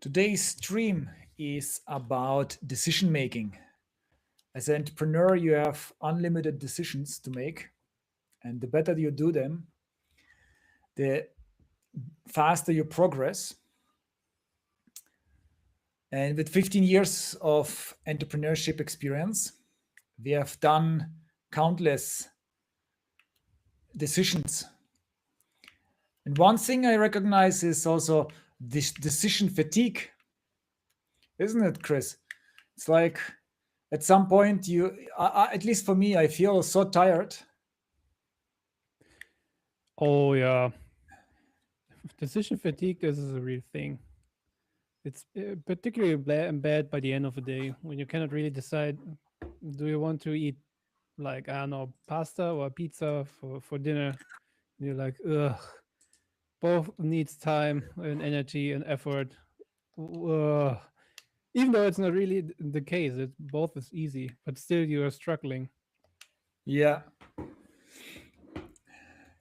Today's stream is about decision making. As an entrepreneur, you have unlimited decisions to make, and the better you do them, the faster you progress. And with 15 years of entrepreneurship experience, we have done countless decisions. And one thing I recognize is also this decision fatigue, isn't it, Chris? It's like at some point at least for me, I feel so tired. Oh yeah, decision fatigue. This is a real thing. It's particularly bad by the end of the day when you cannot really decide. Do you want to eat like I don't know pasta or pizza for dinner? And you're like, ugh. Both needs time and energy and effort. Ugh. Even though it's not really the case, it both is easy, but still you are struggling. Yeah,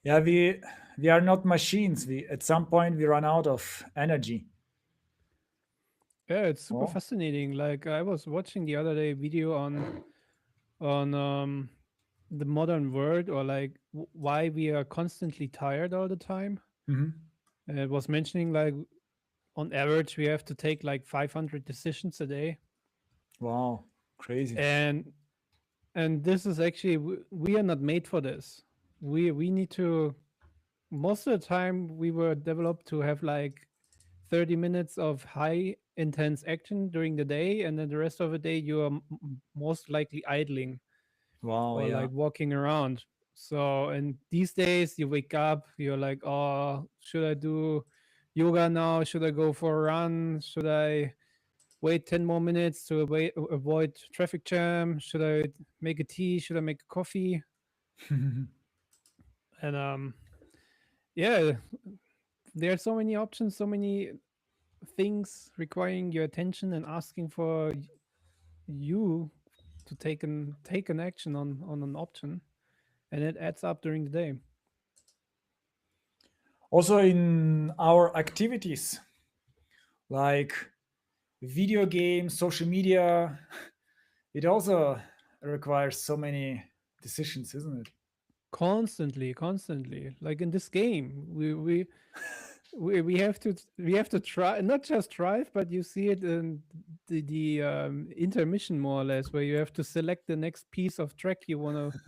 yeah, we are not machines. We at some point we run out of energy. Yeah, it's super Oh. fascinating. Like I was watching the other day video on the modern world or like why we are constantly tired all the time. Hmm. And it was mentioning like on average we have to take like 500 decisions a day, Wow, crazy. and this is actually we are not made for this. We need to, most of the time we were developed to have like 30 minutes of high intense action during the day, and then the rest of the day you are most likely idling Wow, or yeah. like walking around. So, and these days you wake up, you're like, oh, should I do yoga now? Should I go for a run? Should I wait 10 more minutes to avoid traffic jam? Should I make a tea? Should I make a coffee? And yeah, there are so many options, so many things requiring your attention and asking for you to take an action on an option, and it adds up during the day. Also in our activities like video games, social media, it also requires so many decisions, isn't it? Constantly, like in this game we have to try, not just drive, but you see it in the intermission more or less, where you have to select the next piece of track you want to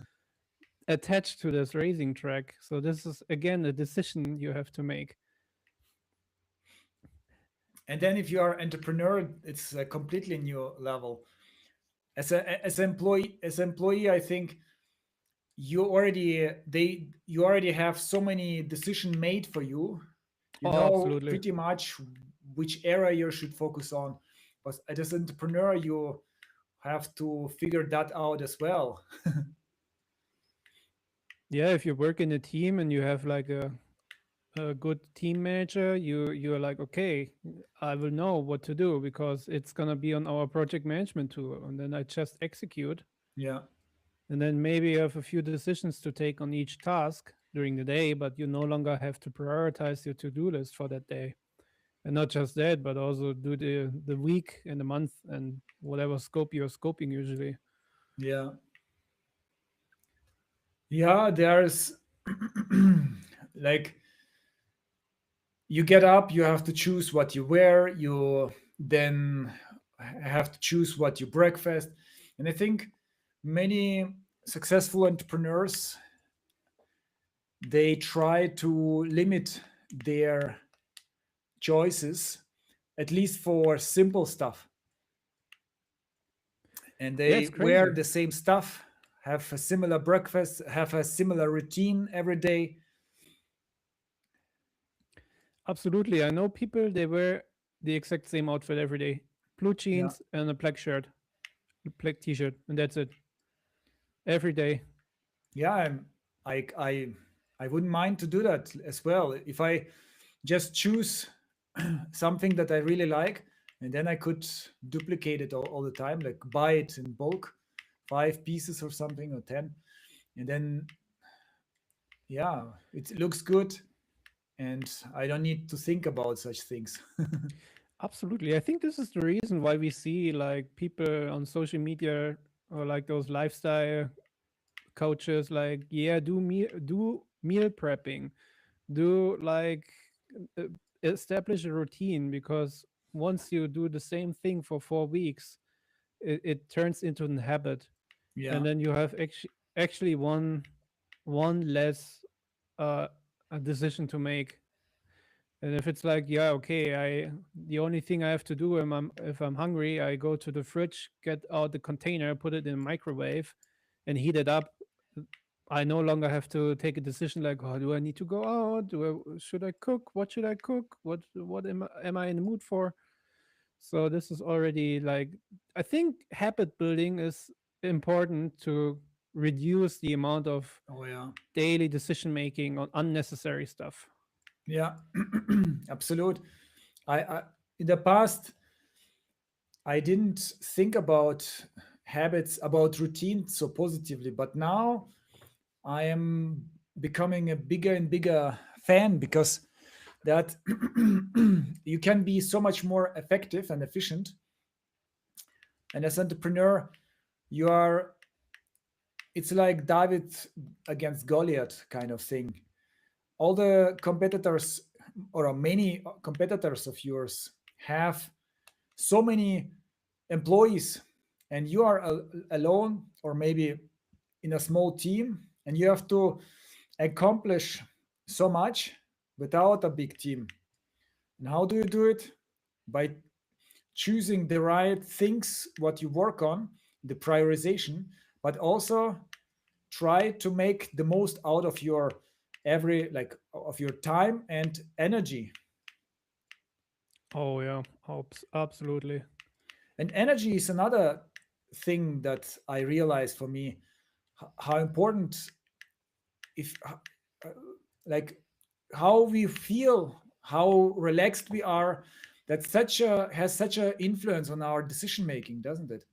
attach to this racing track. So this is again a decision you have to make. And then if you are entrepreneur, it's a completely new level. As employee, I think you already have so many decision made for you. You Oh, know absolutely. pretty much which area you should focus on. But as an entrepreneur, you have to figure that out as well. Yeah, if you work in a team and you have like a good team manager, you're like, okay, I will know what to do because it's gonna be on our project management tool, and then I just execute. Yeah. And then maybe you have a few decisions to take on each task during the day, but you no longer have to prioritize your to-do list for that day. And not just that, but also do the week and the month and whatever scope you're scoping usually. Yeah. Yeah, there's like you get up, you have to choose what you wear, you then have to choose what you breakfast. And I think many successful entrepreneurs, they try to limit their choices, at least for simple stuff. And Yeah, they it's wear crazy. the same stuff, have a similar breakfast, have a similar routine every day. Absolutely. I know people, they wear the exact same outfit every day: blue Yeah. jeans and a black shirt, a black t shirt, and that's it. Every day. Yeah, I I I wouldn't mind to do that as well. If I just choose something that I really like, and then I could duplicate it all the time, like buy it in bulk, 5 pieces or something, or 10, and then yeah, it looks good, and I don't need to think about such things. Absolutely. I think this is the reason why we see like people on social media or like those lifestyle coaches like, yeah, do meal prepping, do like uh, establish a routine, because once you do the same thing for 4 weeks, it turns into a habit, Yeah. and then you have actually one less uh a decision to make. And if it's like, yeah, okay, I the only thing I have to do when if I'm hungry, I go to the fridge, get out the container, put it in a microwave, and heat it up. I no longer have to take a decision like, oh, do I need to go out? Should I cook? What should I cook? What am I in the mood for? So this is already like, I think habit building is important to reduce the amount of Oh yeah. daily decision making on unnecessary stuff. Yeah. Absolute. I in the past I didn't think about habits, about routine so positively, but now I am becoming a bigger and bigger fan because that you can be so much more effective and efficient. And as entrepreneur, you are it's like David against Goliath kind of thing. All the competitors or many competitors of yours have so many employees and you are alone or maybe in a small team and you have to accomplish so much without a big team. And how do you do it? By choosing the right things what you work on, the prioritization, but also try to make the most out of your every like of your time and energy. Oh yeah, absolutely. And energy is another thing that I realized for me how important if like how we feel, how relaxed we are, that such a has such a influence on our decision making, doesn't it?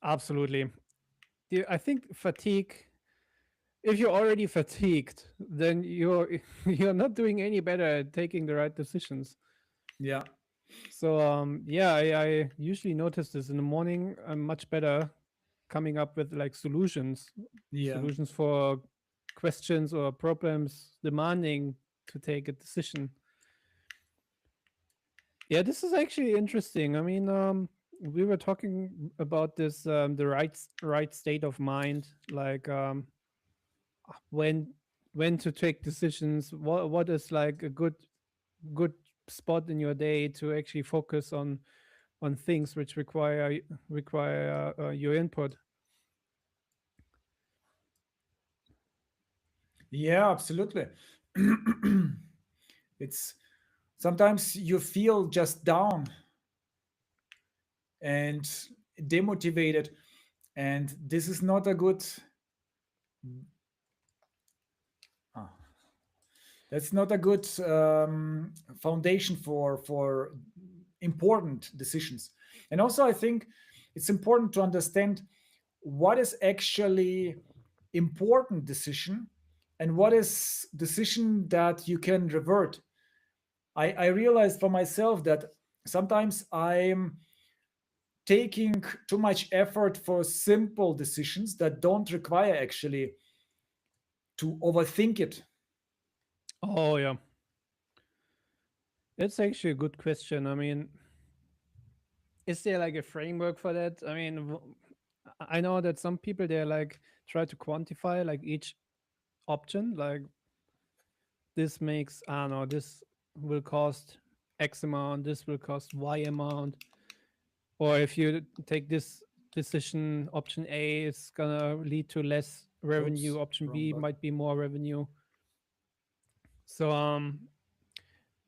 Absolutely. I think fatigue. If you're already fatigued, then you're you're not doing any better at taking the right decisions. Yeah. So yeah, I usually notice this in the morning. I'm much better coming up with like Yeah. solutions for questions or problems demanding to take a decision. Yeah, this is actually interesting. I mean, we were talking about this, the right state of mind, like when when to take decisions. What is like a good spot in your day to actually focus on things which require your input. Yeah, absolutely. It's sometimes you feel just down and demotivated, and this is not a good ah, that's not a good foundation for important decisions. And also I think it's important to understand what is actually important decision and what is decision that you can revert. I realized for myself that sometimes I'm taking too much effort for simple decisions that don't require actually to overthink it. Oh yeah, that's actually a good question. I mean, is there like a framework for that? I mean, I know that some people they like try to quantify like each option, like this makes, I don't know, this will cost X amount, this will cost Y amount, or if you take this decision, option A is gonna lead to less revenue, Oops, option wrong B button. might be more revenue. So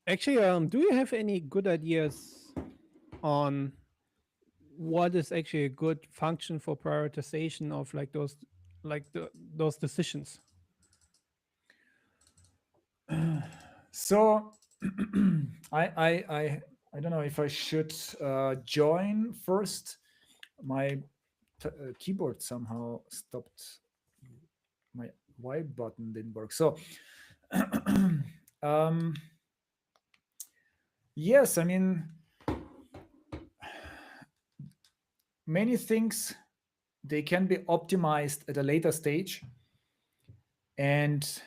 actually, do you have any good ideas on what is actually a good function for prioritization of like those decisions? So I I I I don't know if I should join first. My keyboard somehow stopped. My Y button didn't work. So um, Yes, I mean, many things, they can be optimized at a later stage, and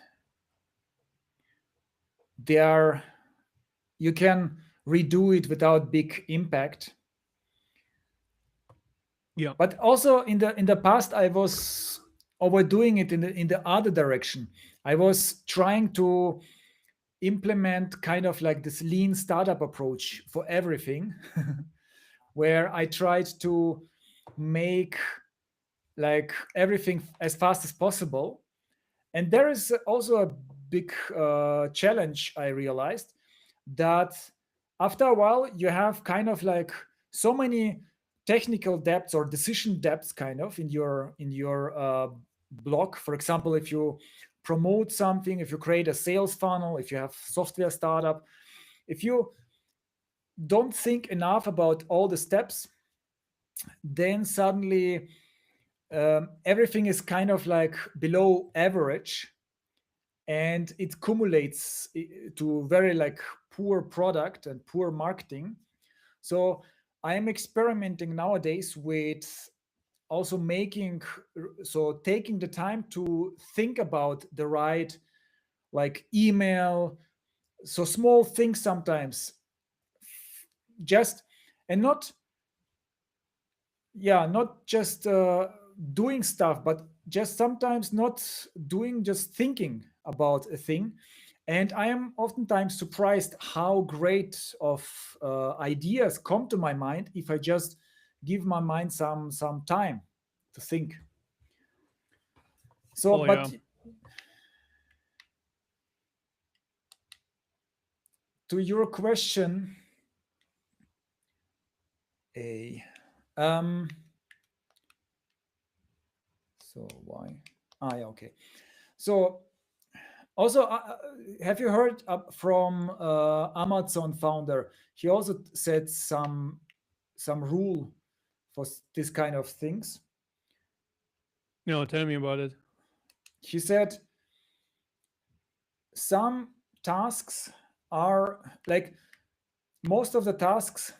they are, you can redo it without big impact. Yeah. But also in the past, I was overdoing it in the other direction. I was trying to implement kind of like this lean startup approach for everything, where I tried to make like everything as fast as possible. And there is also a big challenge I realized, that after a while you have kind of like so many technical depths or decision depths kind of in your blog. For example, if you promote something, if you create a sales funnel, if you have software startup, if you don't think enough about all the steps, then suddenly everything is kind of like below average, and it cumulates to very like poor product and poor marketing. So I am experimenting nowadays with also making, so taking the time to think about the right like email, so small things sometimes, just, and not, yeah, not just doing stuff, but just sometimes not doing, just thinking about a thing. And I am oftentimes surprised how great of ideas come to my mind if I just give my mind some time to think. So Oh yeah. but to your question, a um so why, yeah, okay. So also, have you heard from Amazon founder? He also said some rule for this kind of things. No, tell me about it. He said some tasks are like, most of the tasks,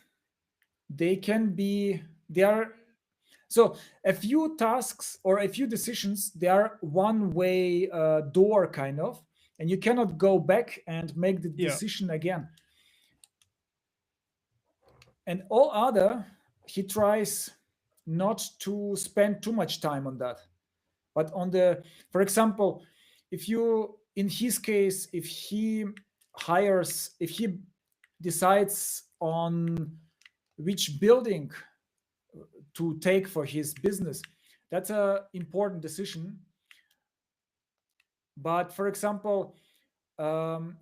they can be, they are, so a few tasks or a few decisions, they are one way door kind of, and you cannot go back and make the Yeah. decision again. And all other, he tries not to spend too much time on that, but on the, for example, if you, in his case, if he hires, if he decides on which building to take for his business, that's a important decision. But for example,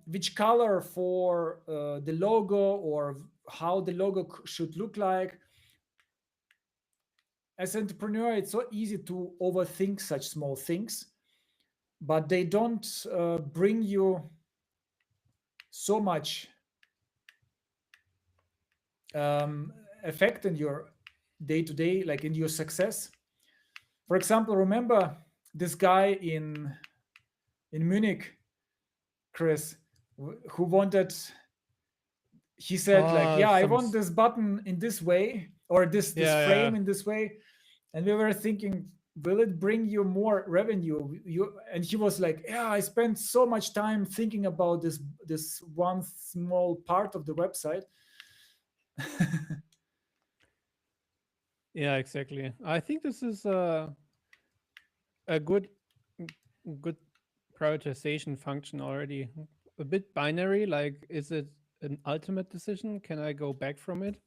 which color for the logo, or how the logo should look like, as an entrepreneur, it's so easy to overthink such small things, but they don't bring you so much effect in your day to day, like in your success. For example, remember this guy in Munich, Chris, who wanted, he said like, yeah, I Some. want this button in this way, or this Yeah, yeah. frame in this way. And we were thinking, will it bring you more revenue? You, and he was like, yeah, I spent so much time thinking about this one small part of the website. Yeah, exactly. I think this is a good prioritization function already. A bit binary, like is it an ultimate decision? Can I go back from it?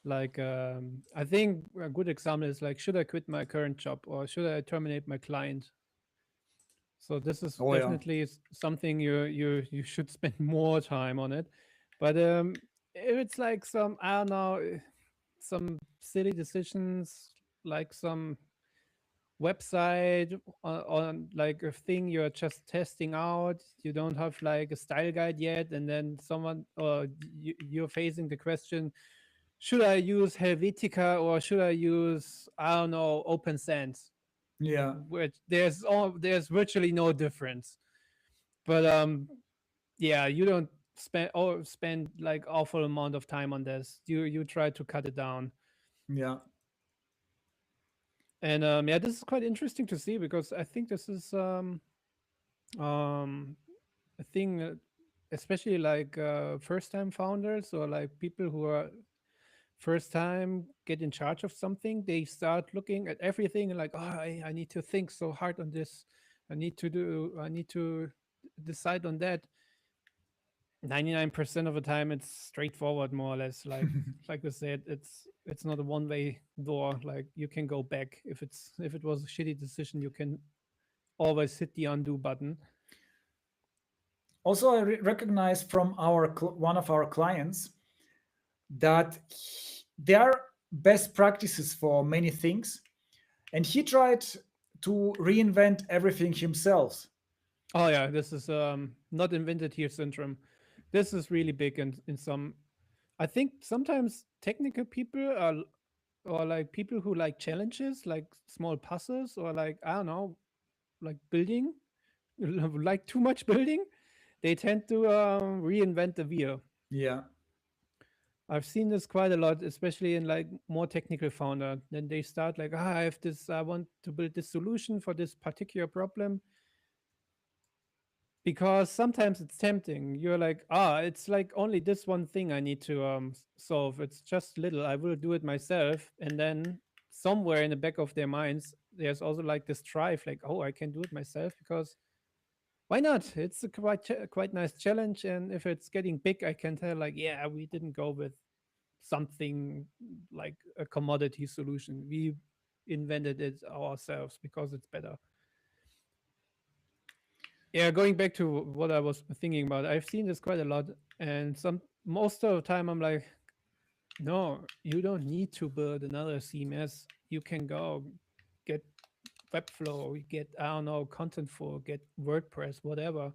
Like I think a good example is like should I quit my current job or should I terminate my client? So this is Oh yeah. definitely something you should spend more time on it. But if it's like some I don't know some silly decisions like some website on like a thing you're just testing out, you don't have like a style guide yet, and then someone or you're facing the question, should I use Helvetica or should I use I don't know Open Sans, Yeah. which there's virtually no difference. But yeah, you don't. spend like awful amount of time on this. You try to cut it down. Yeah. And yeah, this is quite interesting to see because I think this is um a thing, especially like first time founders or like people who are first time get in charge of something. They start looking at everything and like, oh, I need to think so hard on this. I need to decide on that. 99% of the time it's straightforward, more or less. Like we said, it's not a one way door. Like you can go back if it was a shitty decision, you can always hit the undo button. Also, I recognize from one of our clients that there are best practices for many things, and he tried to reinvent everything himself. Oh yeah, this is not invented here syndrome. This is really big in some. I think sometimes technical people are, or like people who like challenges, like small puzzles, or like I don't know, like building, like too much building. They tend to reinvent the wheel. Yeah. I've seen this quite a lot, especially in like more technical founder. Then they start like, ah, I have this, I want to build this solution for this particular problem, because sometimes it's tempting. You're like, ah, it's like only this one thing I need to solve. It's just little. I will do it myself. And then somewhere in the back of their minds, there's also like this drive, like, oh, I can do it myself because why not? It's a quite nice challenge. And if it's getting big, I can tell like, yeah, we didn't go with something like a commodity solution. We invented it ourselves because it's better. Yeah, going back to what I was thinking about, I've seen this quite a lot, and some most of the time I'm like, no, you don't need to build another CMS. You can go get Webflow, get I don't know, Contentful, get WordPress, whatever.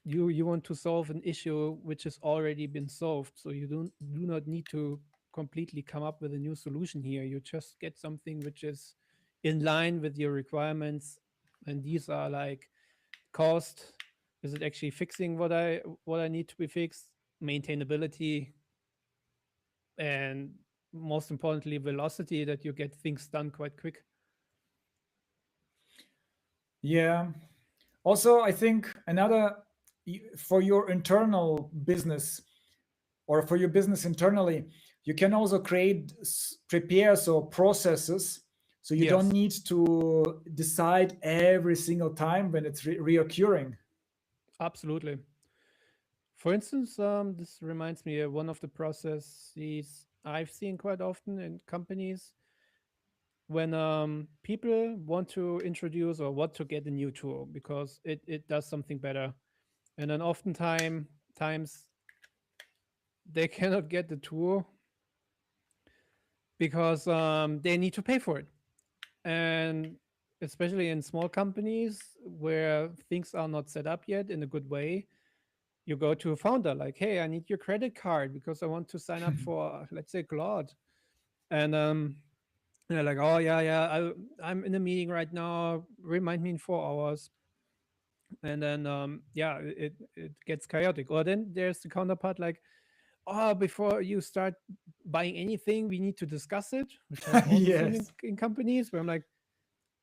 You want to solve an issue which has already been solved, so you do not need to completely come up with a new solution here. You just get something which is in line with your requirements, and these are like cost, is it actually fixing what I need to be fixed, maintainability, and most importantly velocity, that you get things done quite quick. Yeah. Also, I think for your internal business or for your business internally, you can also prepare so processes so you don't Yes, need to decide every single time when it's reoccurring. absolutely. For instance, this reminds me of one of the processes I've seen quite often in companies when people want to introduce or want to get a new tool because it does something better. And then oftentimes times they cannot get the tool because they need to pay for it. And especially in small companies where things are not set up yet in a good way, you go to a founder like, hey, I need your credit card because I want to sign up for, let's say, Claude. And they're like, oh, yeah, yeah, I'm in a meeting right now. Remind me in 4 hours. And then, yeah, it gets chaotic. Or then there's the counterpart like, oh, before you start buying anything, we need to discuss it, which I've also seen Yes. in companies where I'm like,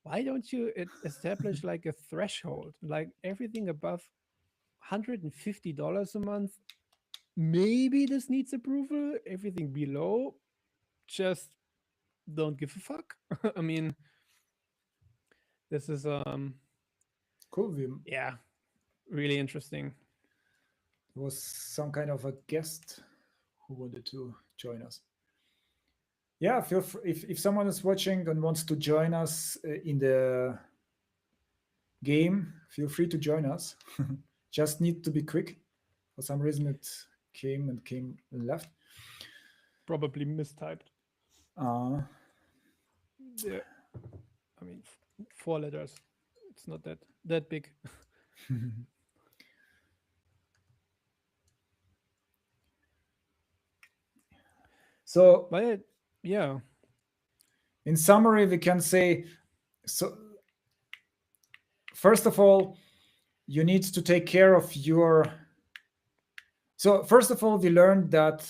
why don't you establish like a threshold, like everything above $150 a month, maybe this needs approval, everything below, just don't give a fuck. I mean, this is Cool. yeah, really interesting. There was some kind of a guest who wanted to join us. Yeah, if someone is watching and wants to join us in the game, feel free to join us. Just need to be quick. For some reason, it came and left. Probably mistyped. Uh, Yeah, I mean, 4 letters. It's not that big. so, But yeah, in summary, we can say so. First of all, you need to take care of your So first of all, we learned that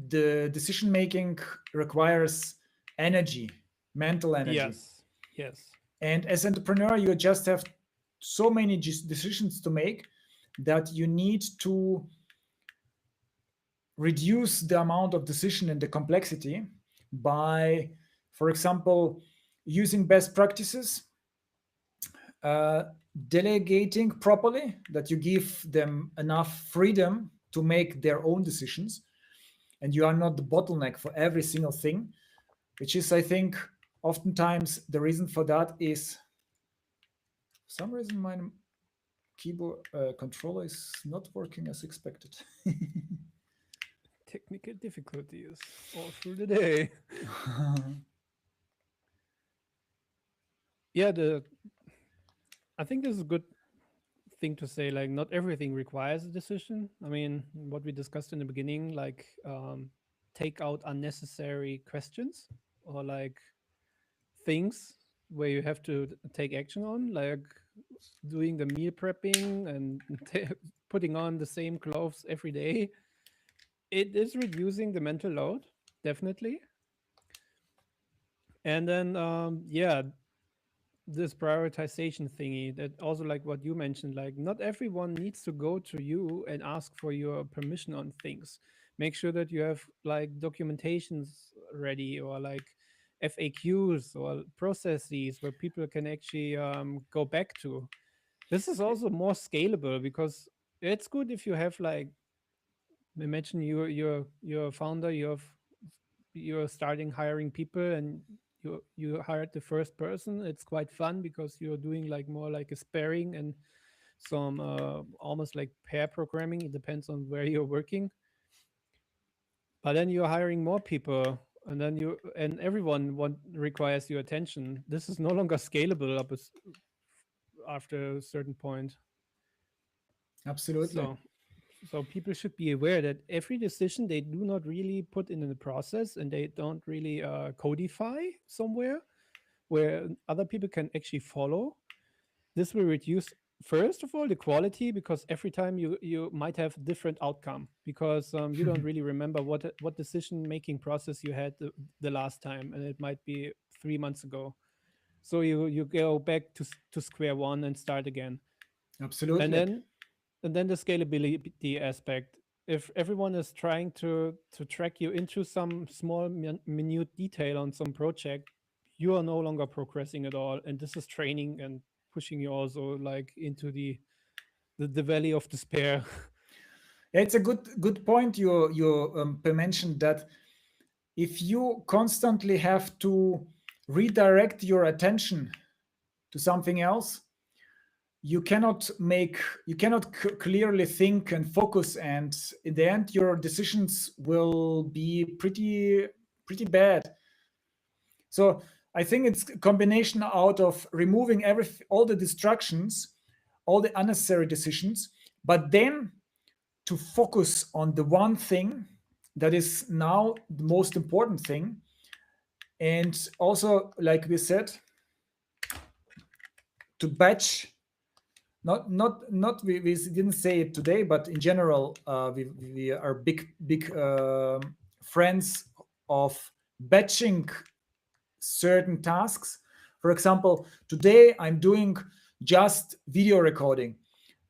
the decision making requires energy, mental energy. Yes. Yes. And as entrepreneur, you just have so many decisions to make that you need to reduce the amount of decision and the complexity by, for example, using best practices, uh, delegating properly, that you give them enough freedom to make their own decisions, and you are not the bottleneck for every single thing, which is, I think, oftentimes the reason for that is, for some reason, my keyboard controller is not working as expected. Technical difficulties all through the day. Yeah, the I think this is a good thing to say. Like, not everything requires a decision. I mean, what we discussed in the beginning, like, take out unnecessary questions, or like things where you have to take action on, like doing the meal prepping and putting on the same clothes every day. It is reducing the mental load, definitely. And then, yeah, this prioritization thingy, that also, like what you mentioned, like not everyone needs to go to you and ask for your permission on things. Make sure that you have like documentations ready, or like FAQs or processes where people can actually go back to. This is also more scalable, because it's good if you have like, imagine you're a founder, you're starting hiring people, and you hired the first person. It's quite fun because you're doing like more like a sparring and some almost like pair programming. It depends on where you're working. But then you're hiring more people, and then you and everyone requires your attention. This is no longer scalable after a certain point. Absolutely. So so people should be aware that every decision they do not really put in the process, and they don't really codify somewhere where other people can actually follow. This will reduce, first of all, the quality, because every time you might have different outcome, because you don't really remember what decision making process you had the last time, and it might be 3 months ago. So you go back to square one and start again. And Absolutely. then the scalability aspect. If everyone is trying to track you into some small minute detail on some project, you are no longer progressing at all, and this is training and pushing you also like into the valley of despair. Yeah, it's a good point you mentioned that if you constantly have to redirect your attention to something else, you cannot make you cannot clearly think and focus, and in the end your decisions will be pretty bad. So I think it's a combination out of removing all the distractions, all the unnecessary decisions, but then to focus on the one thing that is now the most important thing. And also, like we said, to batch, we didn't say it today, but in general, we are big friends of batching certain tasks. For example, today I'm doing just video recording.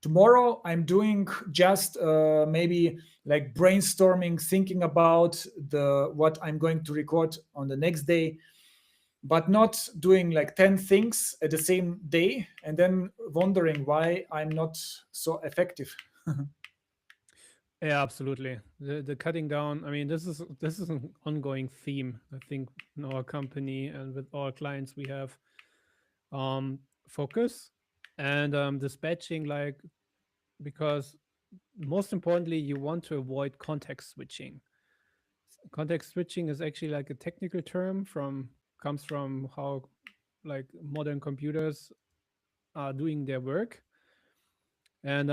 Tomorrow I'm doing just maybe like brainstorming, thinking about the what I'm going to record on the next day, but not doing like 10 things at the same day and then wondering why I'm not so effective. Yeah, absolutely. The cutting down. I mean, this is an ongoing theme, I think, in our company and with our clients. We have focus and dispatching, like, because most importantly, you want to avoid context switching. Context switching is actually like a technical term from comes from how like modern computers are doing their work. And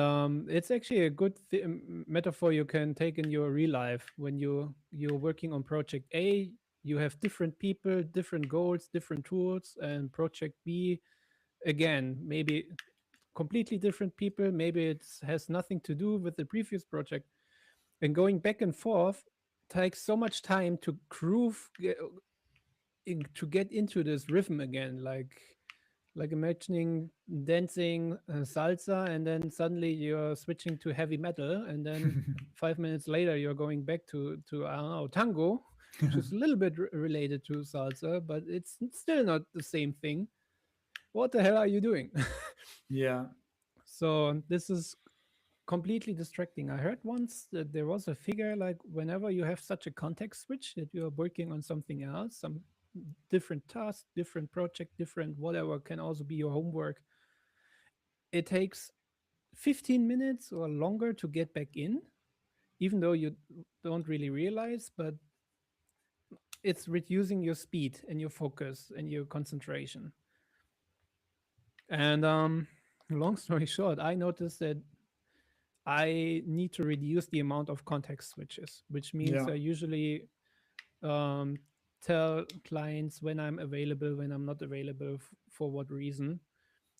it's actually a good metaphor you can take in your real life. When you're working on project A, you have different people, different goals, different tools, and project B, again, maybe completely different people. Maybe it has nothing to do with the previous project. And going back and forth takes so much time to to get into this rhythm again. Like imagining dancing salsa, and then suddenly you're switching to heavy metal, and then 5 minutes later you're going back to I don't know, tango, which is a little bit related to salsa, but it's still not the same thing. What the hell are you doing? Yeah. So this is completely distracting. I heard once that there was a figure like whenever you have such a context switch that you are working on something else, some different task, different project, different whatever, can also be your homework. It takes 15 minutes or longer to get back in, even though you don't really realize, but it's reducing your speed and your focus and your concentration. And long story short, I noticed that I need to reduce the amount of context switches, which means Yeah. I usually um, tell clients when I'm available, when I'm not available, for what reason,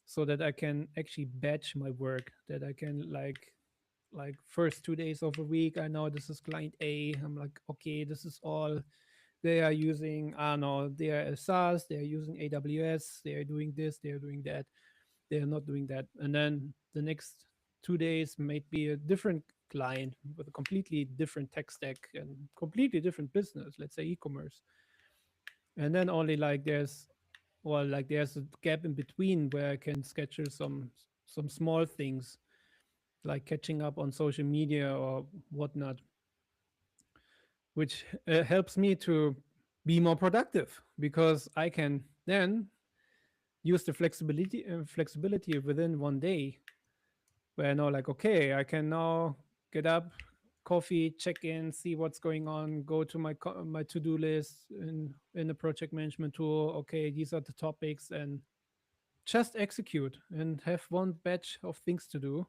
so that I can actually batch my work. That I can like first 2 days of a week, I know this is client A. I'm like, okay, this is all they are using. I know they are a SaaS, they are using AWS, they are doing this, they are doing that, they are not doing that. And then the next 2 days might be a different client with a completely different tech stack and completely different business, let's say e-commerce. And then only like there's a gap in between where I can schedule some small things like catching up on social media or whatnot, which helps me to be more productive because I can then use the flexibility within one day, where I know like, okay, I can now get up, coffee, check in, see what's going on, go to my to-do list in the project management tool. Okay, these are the topics, and just execute and have one batch of things to do.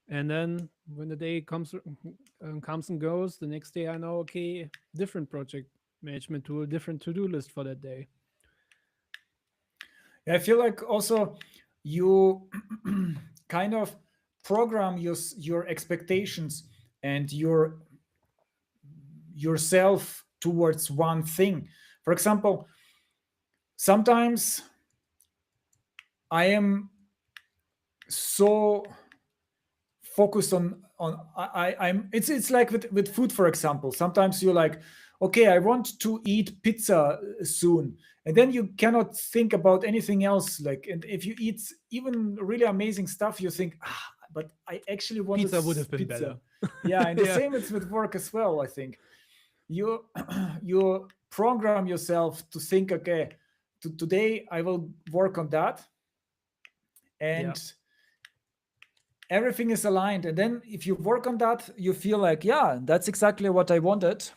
And then when the day comes and goes, the next day I know, okay, different project management tool, different to-do list for that day. I feel like also you kind of program your expectations and yourself towards one thing. For example, sometimes I am so focused on I'm it's like with food, for example. Sometimes you're like, okay, I want to eat pizza soon, and then you cannot think about anything else. Like, and if you eat even really amazing stuff, you think, but I actually wanted Pizza would have been pizza. better. Yeah, and the Yeah. same it's with work as well. I think you you program yourself to think, okay, today I will work on that, Yeah. and everything is aligned. And then if you work on that, you feel like, yeah, that's exactly what I wanted.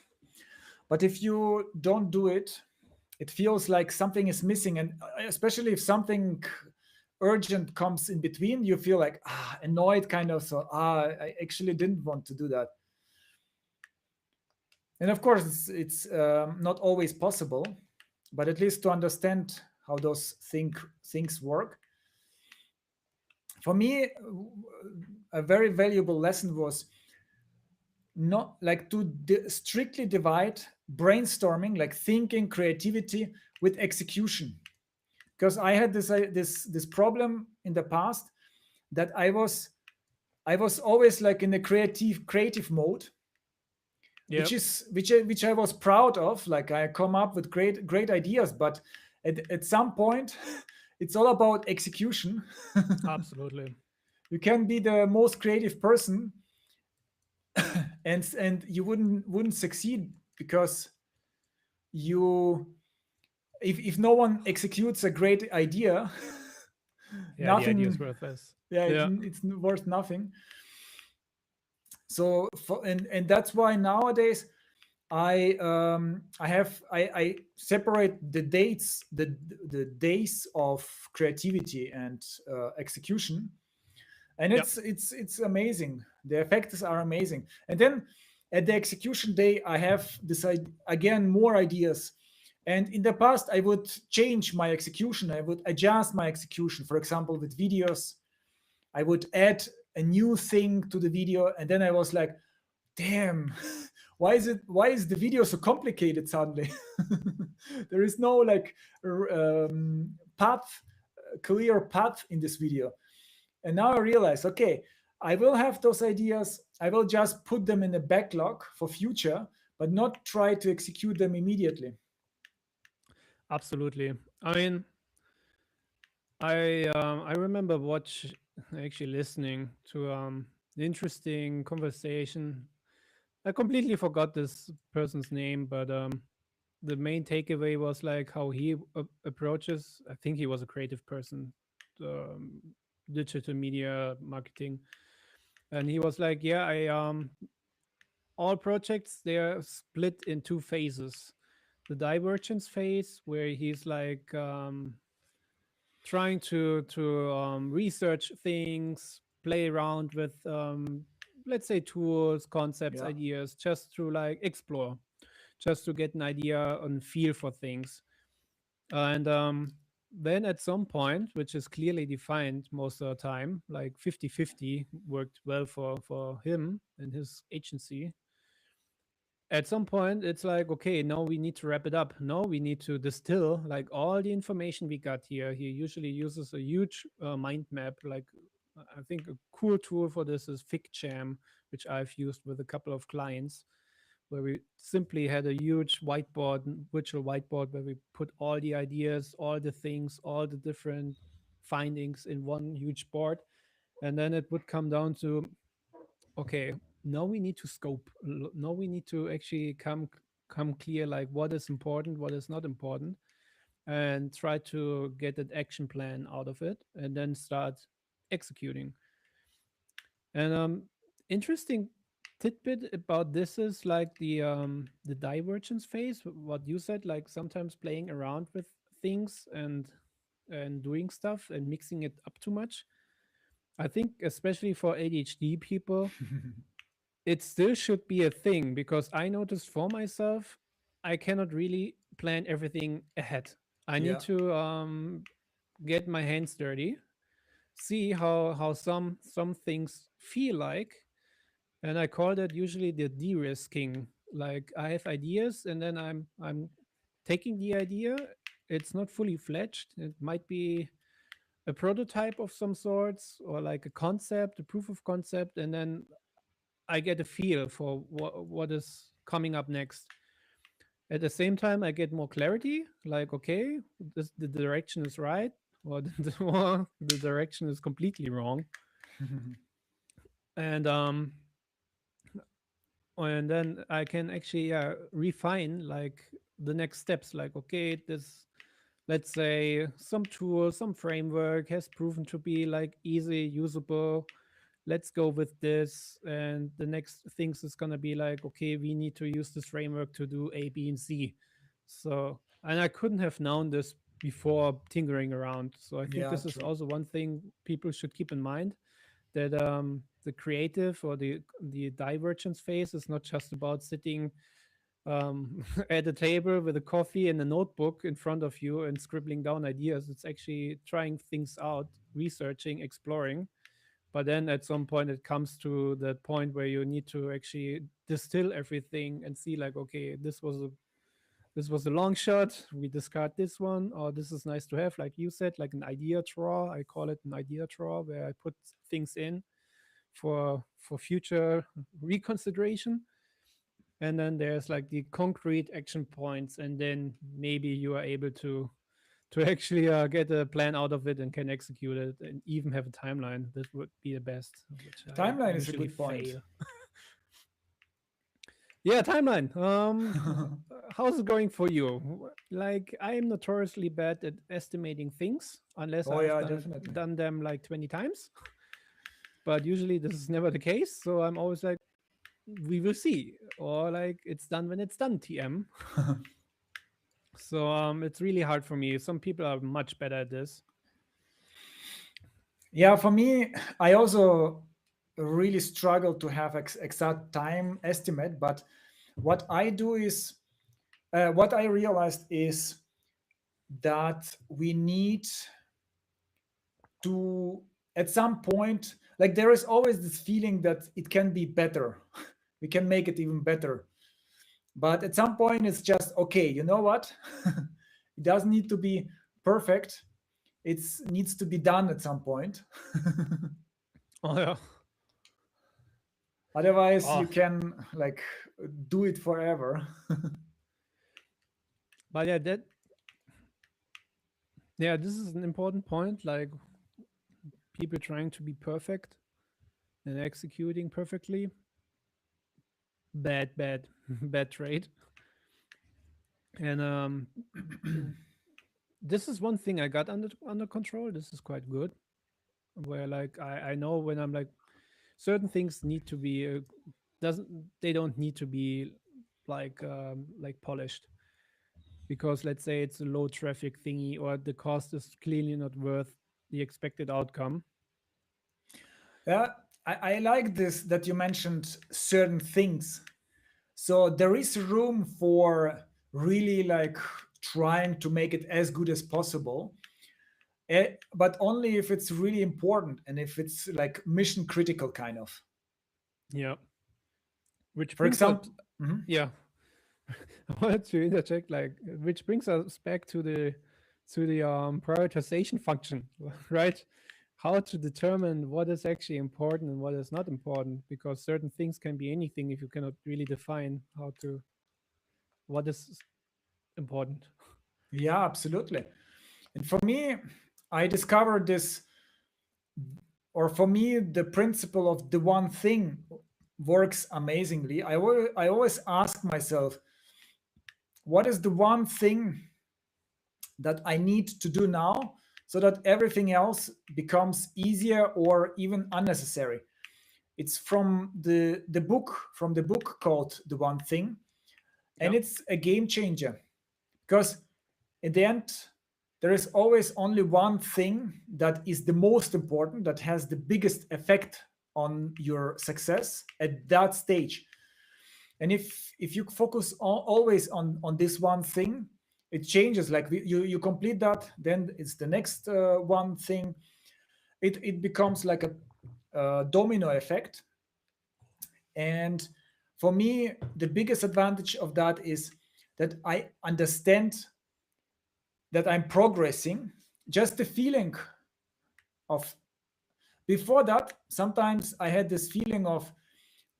But if you don't do it, it feels like something is missing. And especially if something urgent comes in between, you feel like annoyed, kind of. So I actually didn't want to do that. And of course, it's not always possible, but at least to understand how those things work. For me, a very valuable lesson was not like to strictly divide brainstorming, like thinking, creativity, with execution. Because I had this problem in the past, that I was always like in a creative mode, Yeah. which I was proud of. Like, I come up with great ideas, but at some point, it's all about execution. Absolutely. You can be the most creative person, and you wouldn't succeed, because you if no one executes a great idea, Yeah, the idea is nothing. worthless. Yeah, Yeah. it's worth nothing. So and that's why nowadays I separate the days of creativity and execution, and Yeah. it's amazing. The effects are amazing. And then at the execution day, I have again more ideas. And in the past, I would change my execution, I would adjust my execution. For example, with videos, I would add a new thing to the video, and then I was like, damn, why is the video so complicated suddenly? There is no like path, clear path in this video. And now I realize, okay, I will have those ideas, I will just put them in a backlog for future, but not try to execute them immediately. Absolutely. I mean, I remember watch actually listening to the interesting conversation. I completely forgot this person's name, but the main takeaway was like how he approaches. I think he was a creative person, um, digital media marketing, and he was like, "Yeah, I all projects they are split in two phases. The divergence phase, where he's like trying to research things, play around with let's say tools, concepts, Yeah. ideas, just to like explore, just to get an idea and feel for things. And then at some point, which is clearly defined most of the time, like 50-50 worked well for him and his agency. At some point it's like, okay, now we need to wrap it up. No, we need to distill like all the information we got here. He usually uses a huge mind map. Like I think a cool tool for this is FigJam, which I've used with a couple of clients, where we simply had a huge whiteboard, virtual whiteboard, where we put all the ideas, all the things, all the different findings in one huge board. And then it would come down to, okay, now we need to scope. Now we need to actually come clear like what is important, what is not important, and try to get an action plan out of it, and then start executing. And interesting tidbit about this is like the divergence phase. What you said, like sometimes playing around with things and doing stuff and mixing it up too much. I think especially for ADHD people, it still should be a thing, because I noticed for myself, I cannot really plan everything ahead. I need Yeah. to get my hands dirty, see how some things feel like, and I call that usually the de-risking. Like I have ideas, and then I'm taking the idea. It's not fully fledged. It might be a prototype of some sorts, or like a concept, a proof of concept, and then I get a feel for what is coming up next. At the same time, I get more clarity. Like, okay, this the direction is right, or or the direction is completely wrong. And and then I can actually refine like the next steps. Like, okay, this, let's say some tool, some framework has proven to be like easy usable. Let's go with this. And the next things is gonna be like, okay, we need to use this framework to do A, B, and C. So, and I couldn't have known this before tinkering around. So I think Yeah, this is true. also one thing people should keep in mind, that the creative or the divergence phase is not just about sitting at a table with a coffee and a notebook in front of you and scribbling down ideas. It's actually trying things out, researching, exploring. But then at some point, it comes to that point where you need to actually distill everything and see, like, okay, this was a long shot. We discard this one, or this is nice to have, like you said, like an idea drawer. I call it an idea drawer, where I put things in for future reconsideration. And then there's like the concrete action points, and then maybe you are able to actually get a plan out of it and can execute it and even have a timeline. That would be the best, which I Timeline is a usually good point. fail. Yeah, timeline. How's it going for you? Like, I am notoriously bad at estimating things unless Oh I've yeah, definitely. done them like 20 times. But usually this is never the case. So I'm always like, we will see, or like it's done when it's done. TM. So it's really hard for me. Some people are much better at this. Yeah, for me, I also really struggle to have exact time estimate. But what I do is, what I realized is that we need to, at some point, like there is always this feeling that it can be better. We can make it even better. But at some point, it's just okay. You know what? It doesn't need to be perfect. It needs to be done at some point. Oh yeah. Otherwise, Oh, you can like do it forever. but yeah, yeah, this is an important point. Like people trying to be perfect and executing perfectly. Bad, bad trait. And this is one thing I got under control. This is quite good. Where like I know when I'm like certain things need to be doesn't they don't need to be like polished, because let's say it's a low traffic thingy or the cost is clearly not worth the expected outcome. Yeah, I like this that you mentioned certain things. So there is room for really like trying to make it as good as possible, but only if it's really important and if it's like mission critical kind of. Yeah, which For brings us, example, mhm. yeah, I wanted to interject, like, which brings us back to the prioritization function, right? How to determine what is actually important and what is not important, because certain things can be anything if you cannot really define how to what is important. Yeah, absolutely. And for me, I discovered this, or for me, the principle of the one thing works amazingly. I always ask myself, what is the one thing that I need to do now so that everything else becomes easier or even unnecessary? It's from the book called The One Thing, and Yeah. it's a game changer because in the end there is always only one thing that is the most important, that has the biggest effect on your success at that stage. And if you focus always on this one thing, it changes. Like you complete that, then it's the next one thing. It becomes like a domino effect. And for me, the biggest advantage of that is that I understand that I'm progressing. Just the feeling of, before that, sometimes I had this feeling of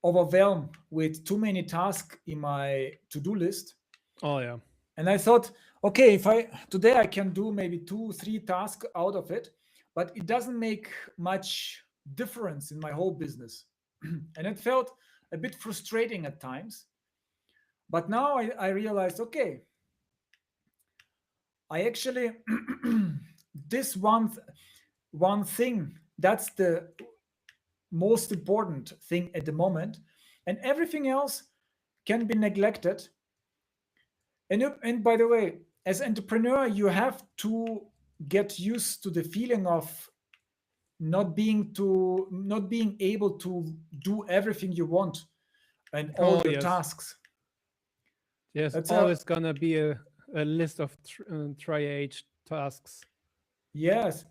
overwhelmed with too many tasks in my to-do list. Oh yeah. And I thought, okay, if I today I can do maybe 2 3 tasks out of it, but it doesn't make much difference in my whole business. And it felt a bit frustrating at times. But now I realized, okay, I actually this one thing, that's the most important thing at the moment, and everything else can be neglected. And by the way, as entrepreneur, you have to get used to the feeling of not being able to do everything you want and all Oh your yes. tasks. There's That's a always gonna be a list of triage tasks. yes.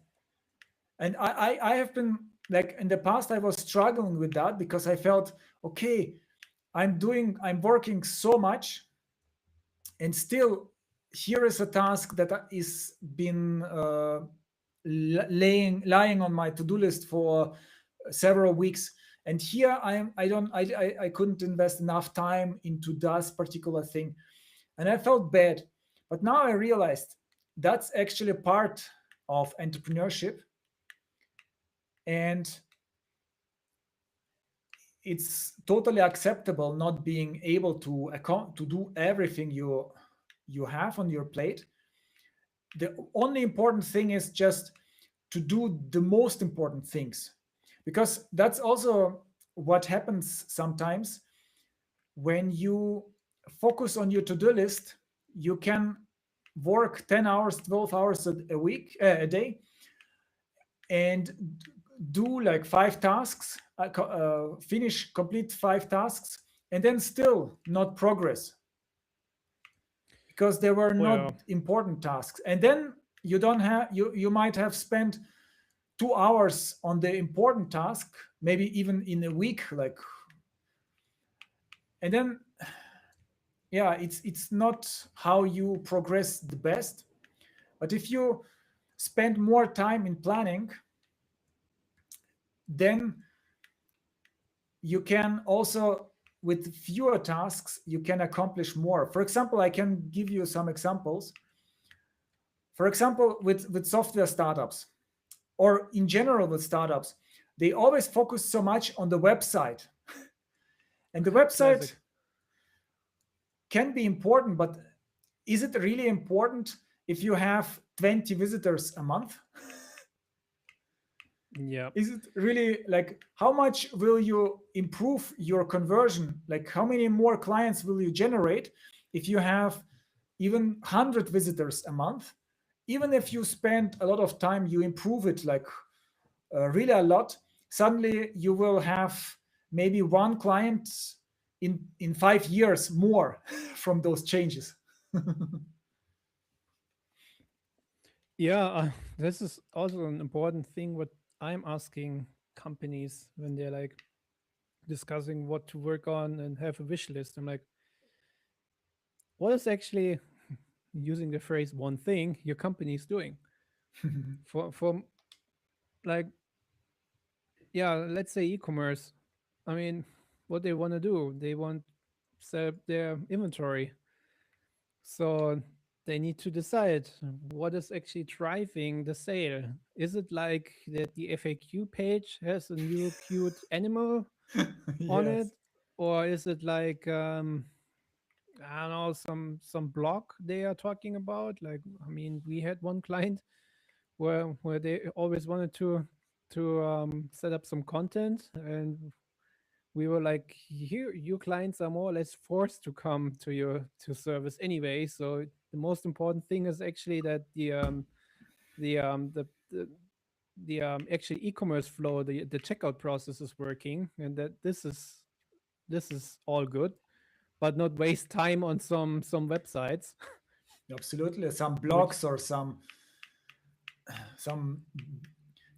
And I have been like in the past I was struggling with that because I felt, okay, I'm working so much, and still here is a task that is been lying on my to-do list for several weeks, and here I don't I couldn't invest enough time into that particular thing, and I felt bad. But now I realized that's actually part of entrepreneurship, and it's totally acceptable not being able to do everything you have on your plate. The only important thing is just to do the most important things, because that's also what happens sometimes when you focus on your to-do list. You can work 10 hours 12 hours a week, a day, and do like 5 tasks, finish complete 5 tasks, and then still not progress because there were not Well, important tasks. And then you don't have you might have spent 2 hours on the important task, maybe even in a week, like, and then yeah, it's not how you progress the best. But if you spend more time in planning, then you can also, with fewer tasks, you can accomplish more. For example, I can give you some examples. For example, with software startups, or in general with startups, they always focus so much on the website. And the Classic. website can be important, but is it really important if you have 20 visitors a month? Yeah. Is it really, like, how much will you improve your conversion? Like, how many more clients will you generate if you have even 100 visitors a month? Even if you spend a lot of time, you improve it, like, really a lot, suddenly you will have maybe one client in 5 years more from those changes. Yeah, this is also an important thing what I'm asking companies when they're like discussing what to work on and have a wish list. I'm like, what is actually using the phrase one thing your company is doing for like, yeah, let's say e-commerce. I mean, what they want to do, they want sell their inventory. So they need to decide what is actually driving the sale. Is it like that the FAQ page has a new cute animal on it? Yes. Or is it like I don't know, some blog they are talking about? Like, I mean, we had one client where they always wanted to set up some content, and we were like, here your clients are more or less forced to come to your to service anyway. So the most important thing is actually that the actually e-commerce flow, the checkout process is working, and that this is all good, but not waste time on some websites. Absolutely, some Which blogs or some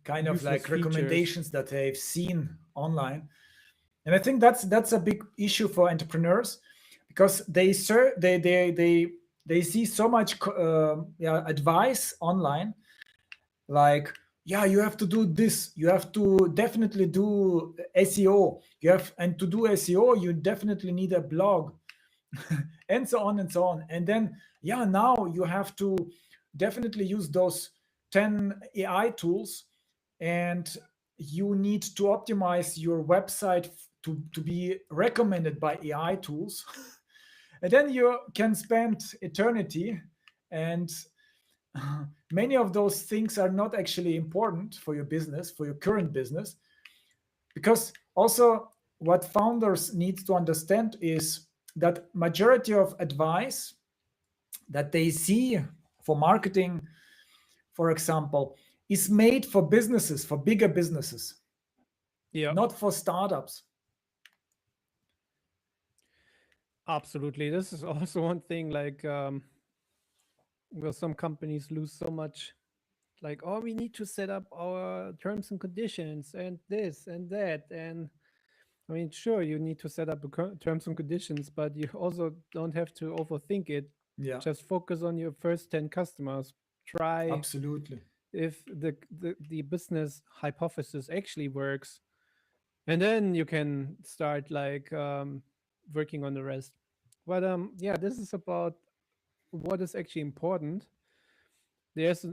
kind of useless like features. recommendations that they've seen online. And I think that's a big issue for entrepreneurs, because they see so much yeah, advice online, like, yeah, you have to do this, you have to definitely do SEO, you have, and to do SEO you definitely need a blog, and so on and so on. And then, yeah, now you have to definitely use those 10 AI tools, and you need to optimize your website to be recommended by AI tools. And then you can spend eternity, and many of those things are not actually important for your business, for your current business. Because also, what founders need to understand is that majority of advice that they see for marketing, for example, is made for businesses, for bigger businesses, Yeah, not for startups. absolutely. This is also one thing, like where some companies lose so much, like, oh, we need to set up our terms and conditions and this and that. And I mean, sure, you need to set up the terms and conditions, but you also don't have to overthink it. Yeah, Just focus on your first 10 customers. Try absolutely. if the business hypothesis actually works. And then you can start like working on the rest. But yeah, this is about what is actually important. There's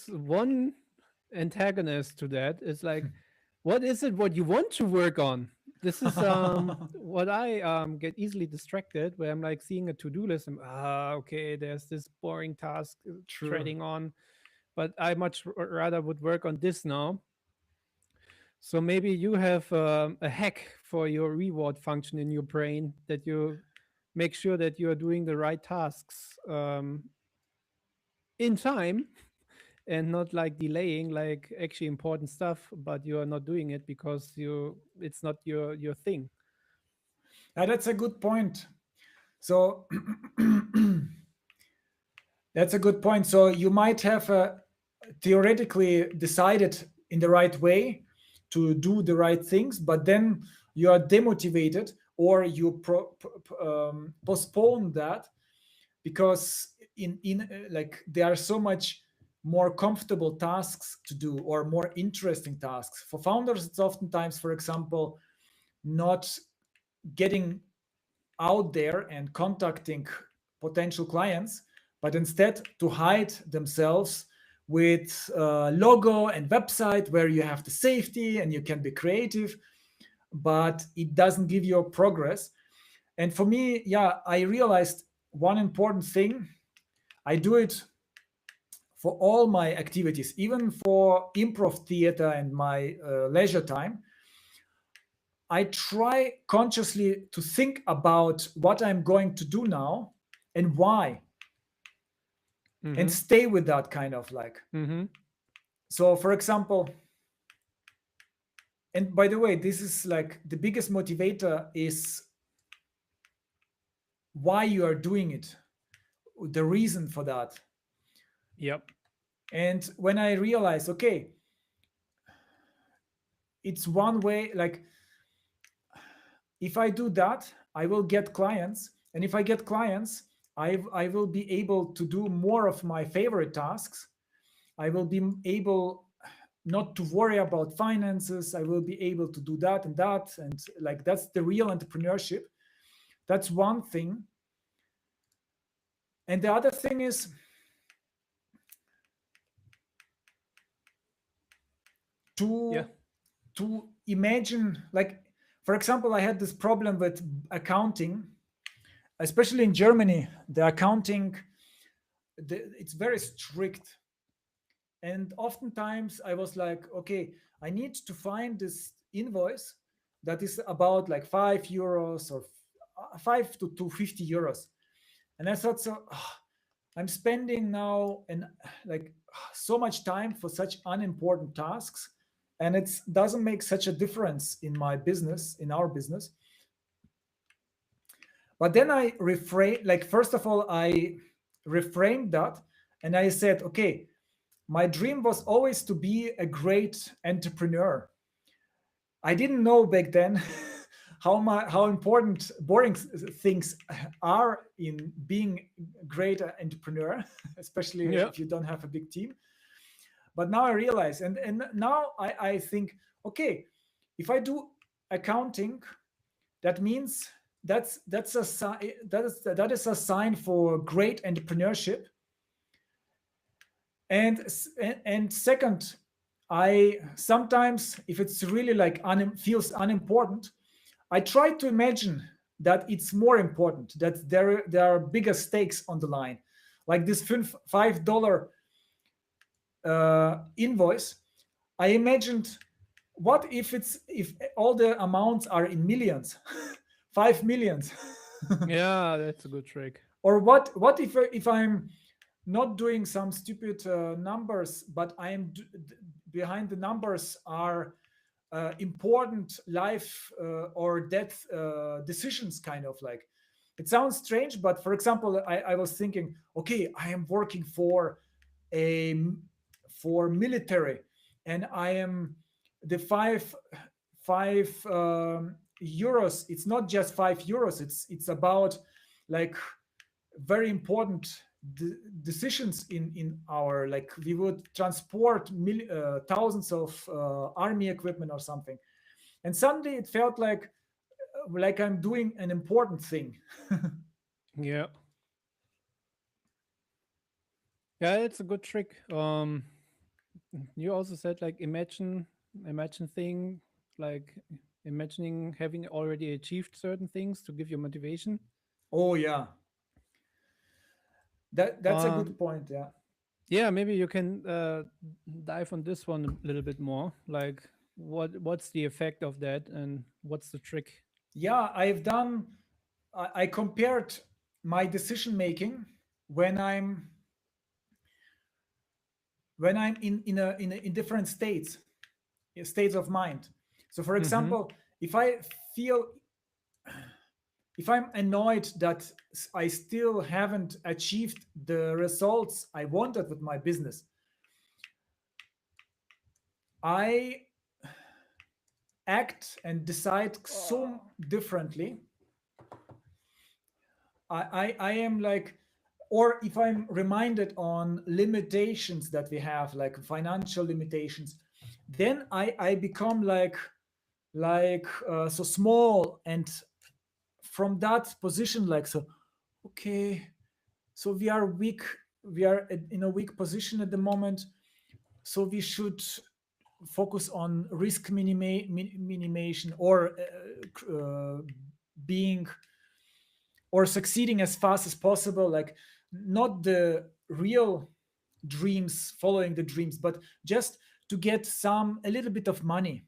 one antagonist to that. It's like, what is it what you want to work on? This is what I get easily distracted where I'm like seeing a to-do list and okay, there's this boring task True. treading on, but I much rather would work on this now. So maybe you have a hack for your reward function in your brain that you make sure that you are doing the right tasks in time and not like delaying like actually important stuff, but you are not doing it because you it's not your thing. That's a good point. So that's a good point. So you might have theoretically decided in the right way to do the right things, but then you are demotivated or you postpone that because in like there are so much more comfortable tasks to do or more interesting tasks. For founders, it's oftentimes, for example, not getting out there and contacting potential clients, but instead to hide themselves with logo and website where you have the safety and you can be creative, but it doesn't give you a progress. And for me, yeah, I realized one important thing. I do it for all my activities, even for improv theater and my leisure time. I try consciously to think about what I'm going to do now and why, and Mm-hmm. stay with that kind of like. Mm-hmm. So, for example, and by the way, this is like the biggest motivator is why you are doing it, the reason for that. Yep. And when I realize, okay, it's one way, like if I do that, I will get clients. And if I get clients, I will be able to do more of my favorite tasks. I will be able not to worry about finances. I will be able to do that and that. And like that's the real entrepreneurship. That's one thing. And the other thing is Yeah. to imagine, like, for example, I had this problem with accounting, especially in Germany. The accounting, it's very strict. And oftentimes I was like, okay, I need to find this invoice that is about like €5 or 5 to 50 euros. And I thought, so I'm spending now and like so much time for such unimportant tasks, and it doesn't make such a difference in my business, in our business. But then I reframe, like first of all, I reframed that, and I said, okay, my dream was always to be a great entrepreneur. I didn't know back then how important boring things are in being a great entrepreneur, especially Yeah. if you don't have a big team. But now I realize, and now I think, okay, if I do accounting, that means that's a that is a sign for great entrepreneurship. And and second, I sometimes, if it's really like feels unimportant, I try to imagine that it's more important, that there are bigger stakes on the line, like this $5 invoice. I imagined, what if it's if all the amounts are in millions, 5 millions, Yeah, that's a good trick. or what if I'm not doing some stupid numbers, but behind the numbers are important life or death decisions, kind of like. It sounds strange, but for example, I was thinking, okay, I am working a for military, and I am the five euros. It's not just €5. It's about like very important decisions in our, like we would transport thousands of army equipment or something, and suddenly it felt like I'm doing an important thing. Yeah. Yeah, it's a good trick. You also said like imagine thing, like imagining having already achieved certain things to give you motivation. Oh yeah, that's a good Um, point. Yeah, yeah, maybe you can dive on this one a little bit more. Like, what's the effect of that, and what's the trick? yeah, I compared my decision making when I'm in different states of mind. So for Mm-hmm. example, if I feel, if I'm annoyed that I still haven't achieved the results I wanted with my business, I act and decide so Oh. differently. I am like, or if I'm reminded on limitations that we have, like financial limitations, then I become so small, and from that position, like, so okay, so we are weak, we are in a weak position at the moment, so we should focus on risk minimation, or being or succeeding as fast as possible, like not the real dreams, following the dreams, but just to get some a little bit of money.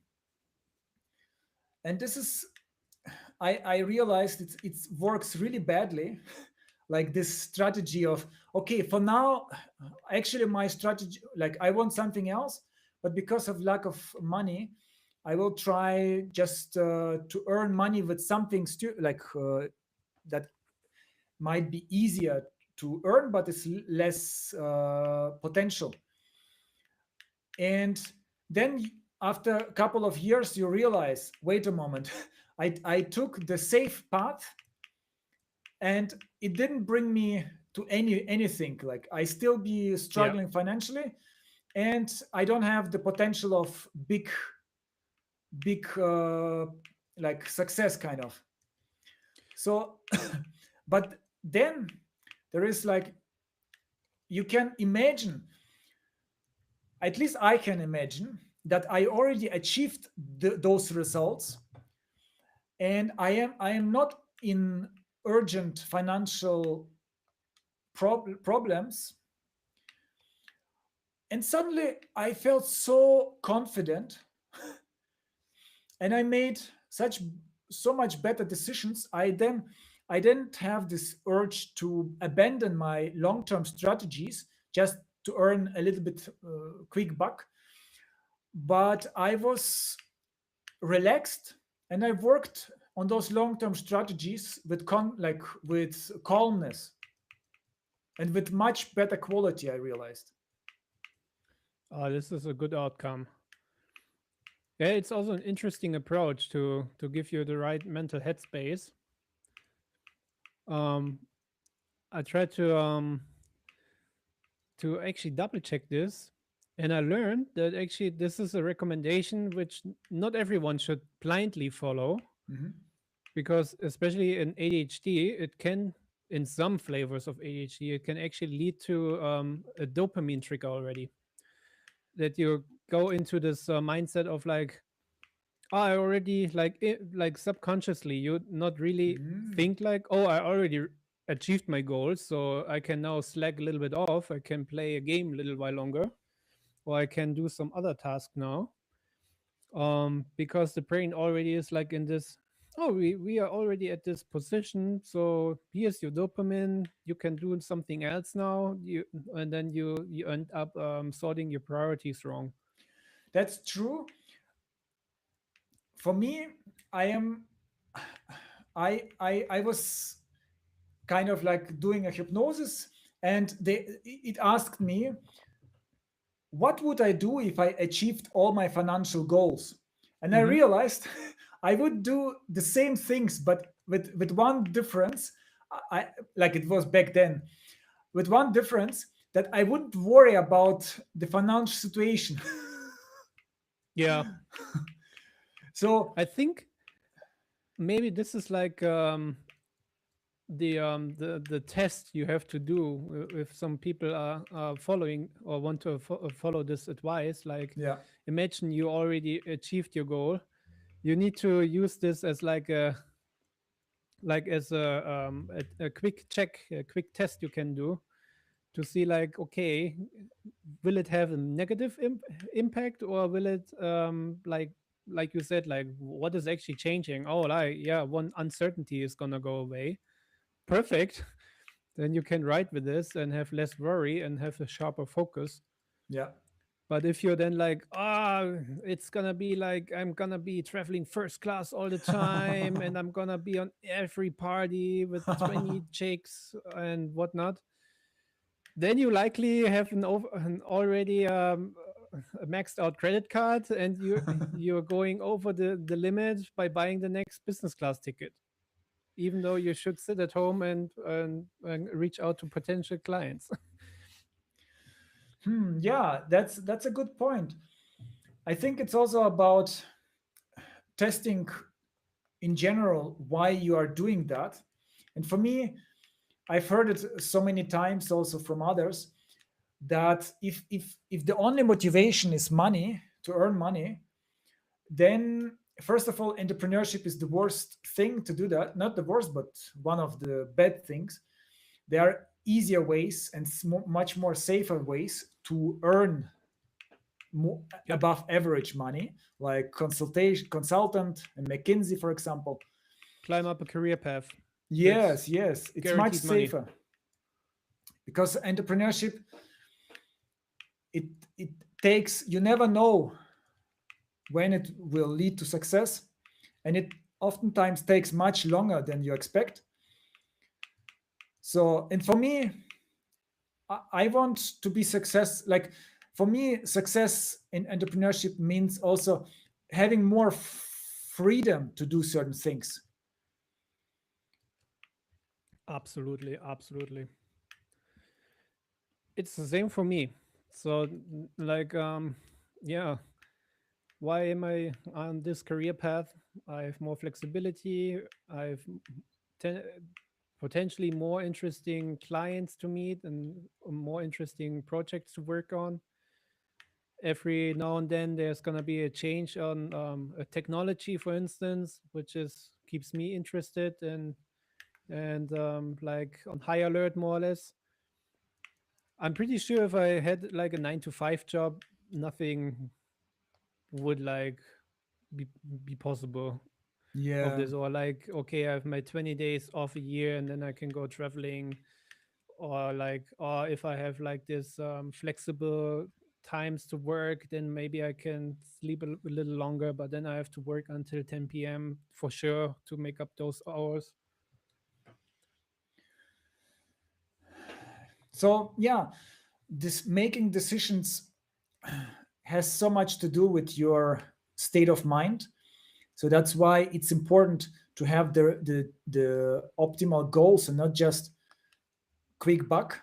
And this is, I realized it works really badly. Like this strategy of, okay, for now, actually my strategy, like I want something else, but because of lack of money, I will try just to earn money with something that might be easier to earn, but it's less potential. And then after a couple of years, you realize, wait a moment, I took the safe path, and it didn't bring me to anything. Like I still be Yeah. struggling financially, and I don't have the potential of big like success kind of. So, but then there is like, you can imagine, at least I can imagine, that I already achieved those results, and I am not in urgent financial problems. And suddenly I felt so confident, and I made such so much better decisions. I didn't have this urge to abandon my long-term strategies just to earn a little bit quick buck, but I was relaxed, and I worked on those long-term strategies with with calmness and with much better quality, I realized. This is a good outcome. Yeah, it's also an interesting approach to give you the right mental headspace. Um, I tried to actually double check this, and I learned that actually this is a recommendation which not everyone should blindly follow, Mhm. because especially in ADHD, it can, in some flavors of ADHD, it can actually lead to a dopamine trigger already. That you go into this mindset of like, oh, I already like subconsciously you not really Mm. think like, oh, I already achieved my goals, so I can now slack a little bit off. I can play a game a little while longer, or I can do some other task now. Because the brain already is like in this, oh, we are already at this position, so here's your dopamine, you can do something else now. And then you end up sorting your priorities wrong. That's true. For me, I am I was kind of like doing a hypnosis, and it asked me, what would I do if I achieved all my financial goals? And I Mm-hmm. realized I would do the same things, but with one difference. I Like it was back then, with one difference, that I wouldn't worry about the financial situation. Yeah, So I think maybe this is like the test you have to do if some people are following or want to follow this advice. Like, yeah. imagine you already achieved your goal. You need to use this as like a a quick check, a quick test you can do to see like, okay, will it have a negative impact, or will it like you said, like what is actually changing? Oh, like, yeah, one uncertainty is gonna go away. Perfect. Then you can write with this and have less worry and have a sharper focus. Yeah. But if you're then like, it's gonna be like I'm gonna be traveling first class all the time, and I'm gonna be on every party with 20 chicks and whatnot, then you likely have an already a maxed out credit card, and you're going over the limit by buying the next business class ticket, even though you should sit at home and reach out to potential clients. Yeah, that's a good point. I think it's also about testing in general why you are doing that. And for me, I've heard it so many times also from others that if the only motivation is money, to earn money, then first of all, entrepreneurship is the worst thing to do that. Not the worst, but one of the bad things. There are easier ways and much more safer ways to earn Yep. above average money, like consultant and McKinsey, for example. Climb up a career path. That's Yes, yes, it's much guaranteed money. safer because entrepreneurship, it it takes, you never know when it will lead to success, and it oftentimes takes much longer than you expect. So, and for me, I want to be success. Like for me, success in entrepreneurship means also having more freedom to do certain things. Absolutely, absolutely. It's the same for me. So, like, yeah, why am I on this career path? I have more flexibility. I've ten- potentially more interesting clients to meet and more interesting projects to work on. Every now and then, there's gonna be a change on a technology, for instance, which is keeps me interested and like on high alert, more or less. I'm pretty sure if I had like a 9 to 5 job, nothing would like be be possible of Yeah. this. Or like, okay, I have my 20 days off a year and then I can go traveling. Or like, or if I have like this flexible times to work, then maybe I can sleep a little longer, but then I have to work until 10 p.m. for sure to make up those hours. So yeah, this making decisions has so much to do with your state of mind. So that's why it's important to have the optimal goals and not just quick buck,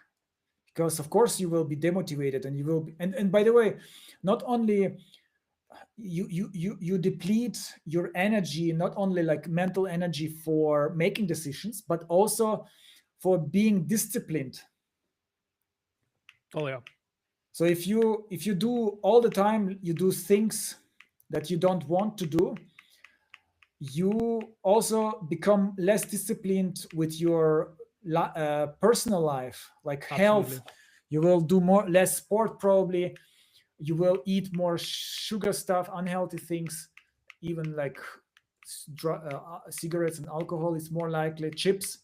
because of course you will be demotivated and you will be, and by the way, not only you deplete your energy, not only like mental energy for making decisions, but also for being disciplined. Oh yeah, So if you do all the time, you do things that you don't want to do, you also become less disciplined with your personal life, like health. absolutely. You will do more less sport probably. You will eat more sugar stuff, unhealthy things, even like cigarettes and alcohol is more likely, chips,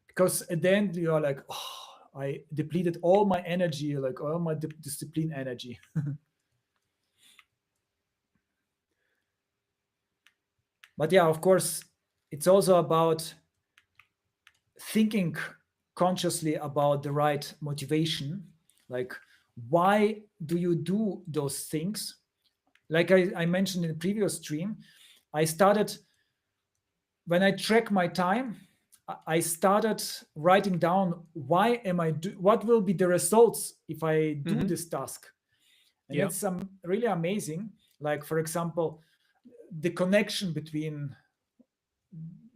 because at the end you are like, oh, I depleted all my energy, like all my discipline energy. But yeah, of course, it's also about thinking consciously about the right motivation. Like, why do you do those things? Like I mentioned in the previous stream, I started, when I track my time, I started writing down why am I what will be the results if I do Mm-hmm. this task. And Yeah, it's really amazing. Like, for example, the connection between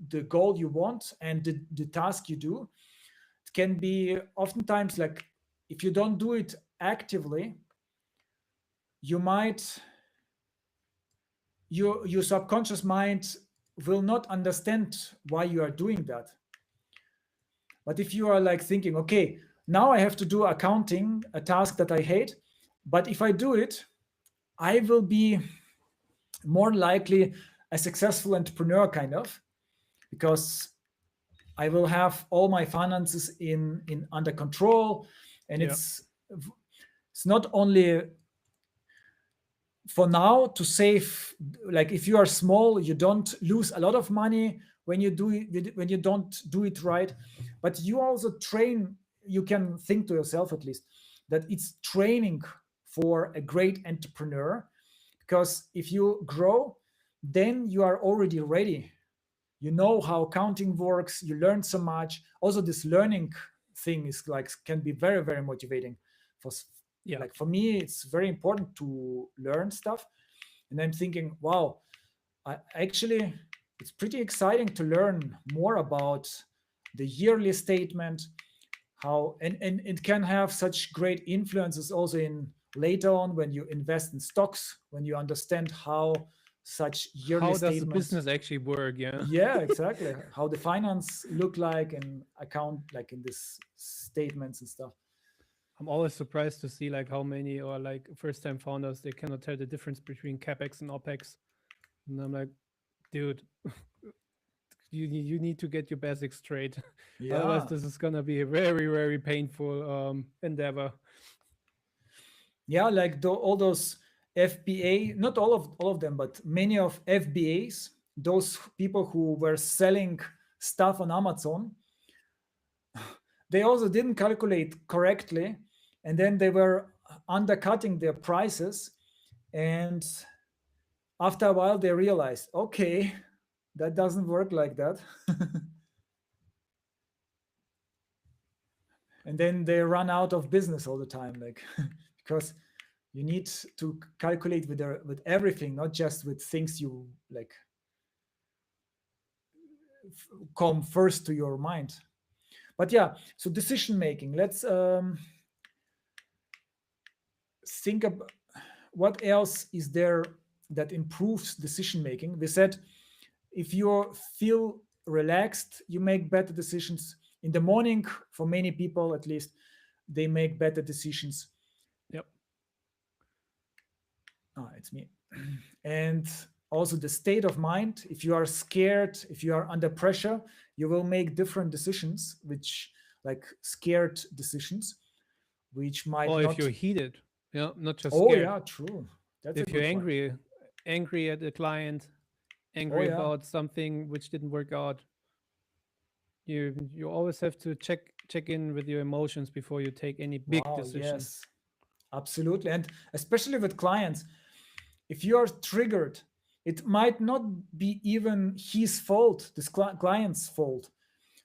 the goal you want and the task you do. It can be oftentimes like, if you don't do it actively, you might, your subconscious mind will not understand why you are doing that. But if you are like thinking, okay, now I have to do accounting, a task that I hate, but if I do it, I will be more likely a successful entrepreneur, kind of, because I will have all my finances in under control, and yeah, it's not only for now to save. Like, if you are small, you don't lose a lot of money when you do it, when you don't do it right, but you also train. You can think to yourself, at least, that it's training for a great entrepreneur, because if you grow, then you are already ready. You know how accounting works, you learn so much. Also, this learning thing is like can be very, very motivating. For Yeah. like for me, it's very important to learn stuff. And I'm thinking, wow, I actually it's pretty exciting to learn more about the yearly statement, how and it can have such great influences also in later on when you invest in stocks, when you understand how such yearly How does the statements, business actually work? Yeah. yeah, exactly, how the finance look like and account like in this statements and stuff. I'm always surprised to see like how many or like first time founders they cannot tell the difference between capex and opex. And I'm like, dude, you need to get your basics straight. Otherwise, Yeah, this is gonna be a very, very painful endeavor. yeah, like all those FBA, not all of them, but many of FBAs, those people who were selling stuff on Amazon, they also didn't calculate correctly, and then they were undercutting their prices. And after a while, they realized, okay, that doesn't work like that. And then they run out of business all the time, like because you need to calculate with everything, not just with things you like come first to your mind. But yeah, so decision making. Let's think about what else is there that improves decision making. We said if you feel relaxed, you make better decisions in the morning. For many people, at least, they make better decisions. Yep. Ah, it's me. And also the state of mind. If you are scared, if you are under pressure, you will make different decisions, which like scared decisions, which might Or if not. you're heated, yeah, not just Oh scared. yeah, true. That's a If you're good one. angry at the client, Oh angry yeah. about something which didn't work out, you always have to check in with your emotions before you take any big Wow. decision. Yes. Absolutely. And especially with clients, if you are triggered, it might not be even his fault, this client's fault.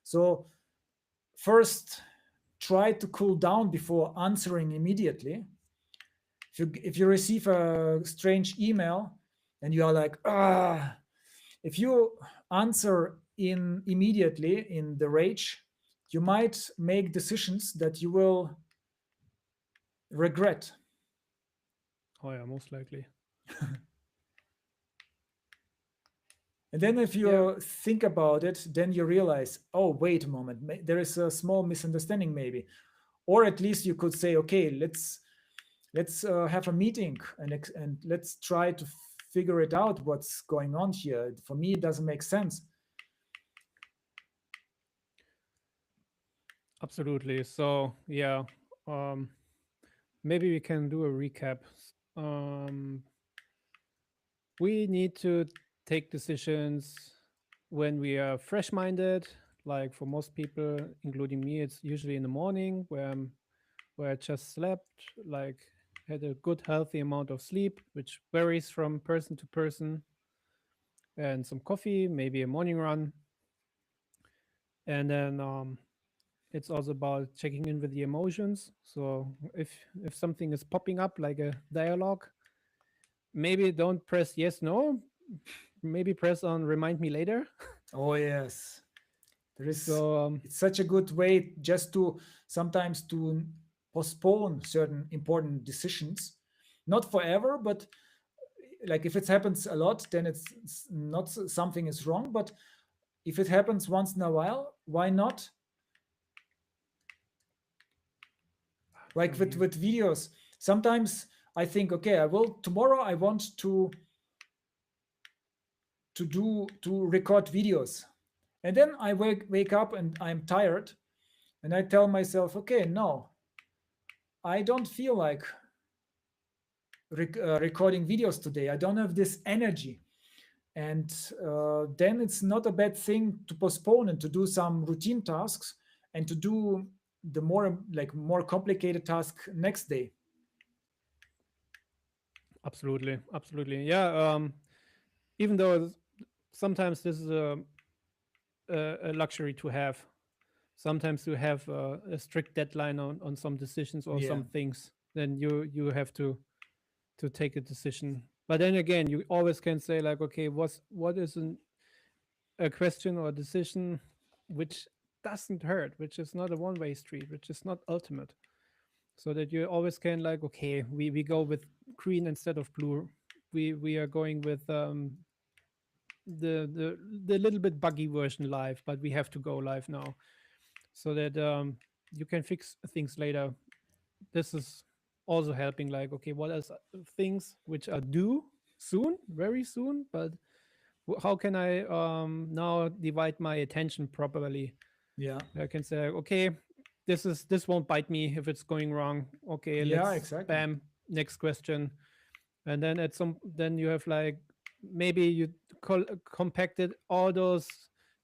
So first, try to cool down before answering immediately. If you receive a strange email and you are like, ah, if you answer in immediately in the rage, you might make decisions that you will regret. Oh yeah, most likely. And then if Yeah, you think about it, then you realize, oh, wait a moment, there is a small misunderstanding maybe. Or at least you could say, okay, let's have a meeting and let's try to figure it out what's going on here. For me, it doesn't make sense. absolutely. So yeah, um, maybe we can do a recap. Um, we need to take decisions when we are fresh minded. Like for most people, including me, it's usually in the morning where I just slept, like had a good healthy amount of sleep, which varies from person to person, and some coffee, maybe a morning run, and then it's also about checking in with the emotions. So if something is popping up like a dialogue, maybe don't press yes no, maybe press on remind me later. Oh yes, there is. So It's such a good way just to sometimes to postpone certain important decisions, not forever, but like if it happens a lot, then it's not something is wrong. But if it happens once in a while, why not? I Like mean, with videos, sometimes I think, okay, I will tomorrow. I want to record videos, and then I wake up and I'm tired, and I tell myself, okay, no, I don't feel like recording videos today. I don't have this energy. And then it's not a bad thing to postpone and to do some routine tasks and to do the more complicated task next day. Absolutely, absolutely. Yeah. Even though sometimes this is a luxury to have. Sometimes you have a strict deadline on some decisions or Yeah, some things. Then you have to take a decision. But then again, you always can say like, okay, what is a question or a decision which doesn't hurt, which is not a one-way street, which is not ultimate, so that you always can like, okay, we go with green instead of blue. We are going with the little bit buggy version live, but we have to go live now, so that you can fix things later. This is also helping like, okay, what are things which are due soon, very soon, but how can I now divide my attention properly? yeah, I can say, okay, this won't bite me if it's going wrong. Okay, yeah, let's exactly. bam, next question. And then at some, then you have like, maybe you compacted all those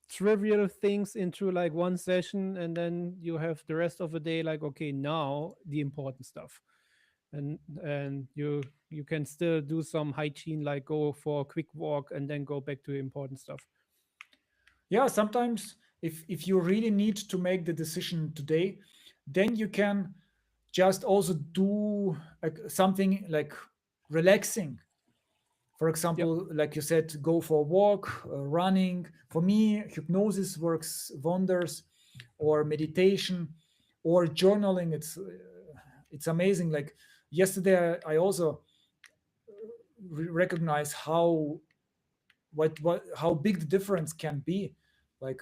trivial things into like one session, and then you have the rest of the day like, okay, now the important stuff. And you can still do some hygiene, like go for a quick walk and then go back to the important stuff. Yeah, sometimes if you really need to make the decision today, then you can just also do like something like relaxing. For Yep. example, like you said, go for a walk, running. For me, hypnosis works wonders, or meditation, or journaling. It's amazing. Like yesterday, I also recognize how what how big the difference can be. Like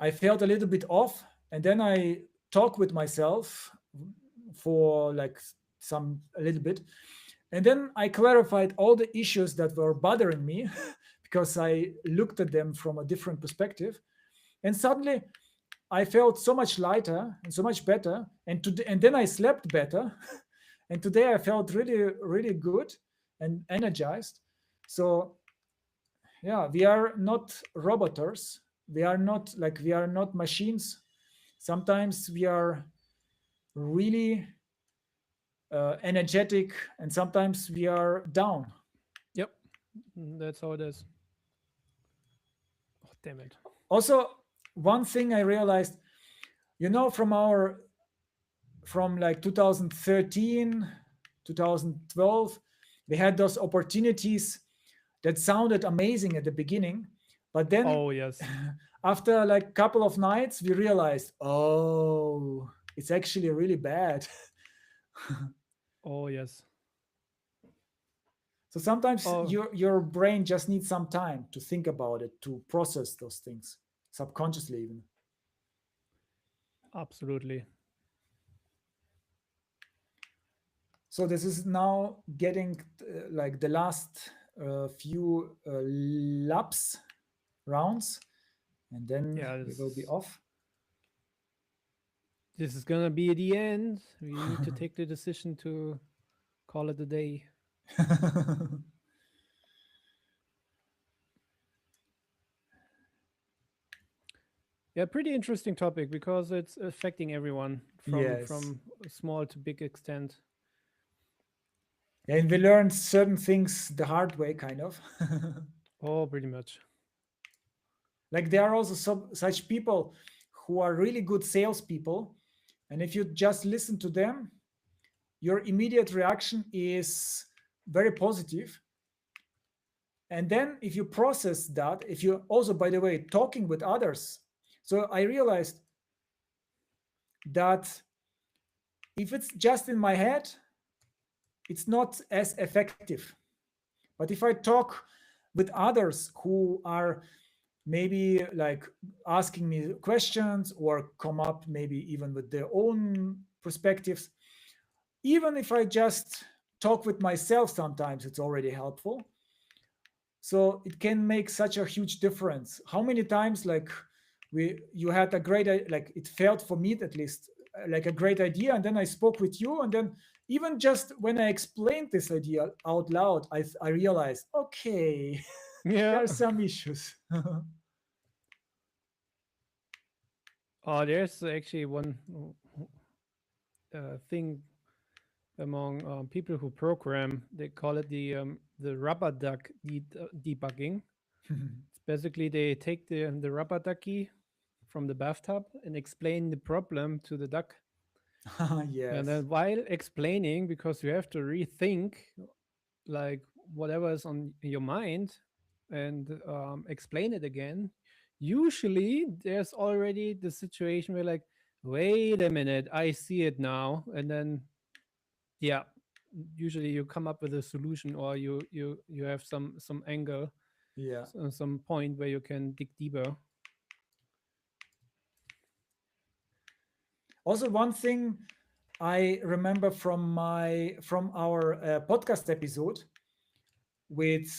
I felt a little bit off, and then I talk with myself for like some a little bit, and then I clarified all the issues that were bothering me because I looked at them from a different perspective, and suddenly I felt so much lighter and so much better, and then I slept better, and today I felt really good and energized. So yeah, we are not roboters. We are not machines. Sometimes we are really energetic, and sometimes we are down. Yep. That's how it is. Oh, damn it. Also, one thing I realized, from from like 2013, 2012, we had those opportunities that sounded amazing at the beginning, but then Oh yes. after like a couple of nights we realized, oh, it's actually really bad. Oh yes. So sometimes Oh, your brain just needs some time to think about it, to process those things subconsciously even. absolutely. So this is now getting like the last few laps, rounds, and then Yeah, we will be this off. this is gonna be the end. We need to take the decision to call it a day. Yeah, pretty interesting topic because it's affecting everyone Yes. from small to big extent. And we learned certain things the hard way, kind of. Oh, pretty much. Like there are also such people who are really good salespeople, and if you just listen to them, your immediate reaction is very positive. And then if you process that, if you also, by the way, talking with others, so I realized that if it's just in my head, it's not as effective. But if I talk with others who are maybe like asking me questions or come up maybe even with their own perspectives, even if I just talk with myself, sometimes it's already helpful. So it can make such a huge difference. How many times like you had a great like it felt for me at least like a great idea, and then I spoke with you, and then even just when I explained this idea out loud, I realized, okay, there Yeah. are some issues. Oh, there's actually one thing among people who program. They call it the rubber duck debugging. It's basically they take the rubber ducky from the bathtub and explain the problem to the duck. And Yes. then while explaining, because you have to rethink like whatever is on your mind and explain it again, usually there's already the situation where like, wait a minute, I see it now. And then yeah, usually you come up with a solution, or you have some angle, Yeah. some point where you can dig deeper. Also, one thing I remember from our podcast episode with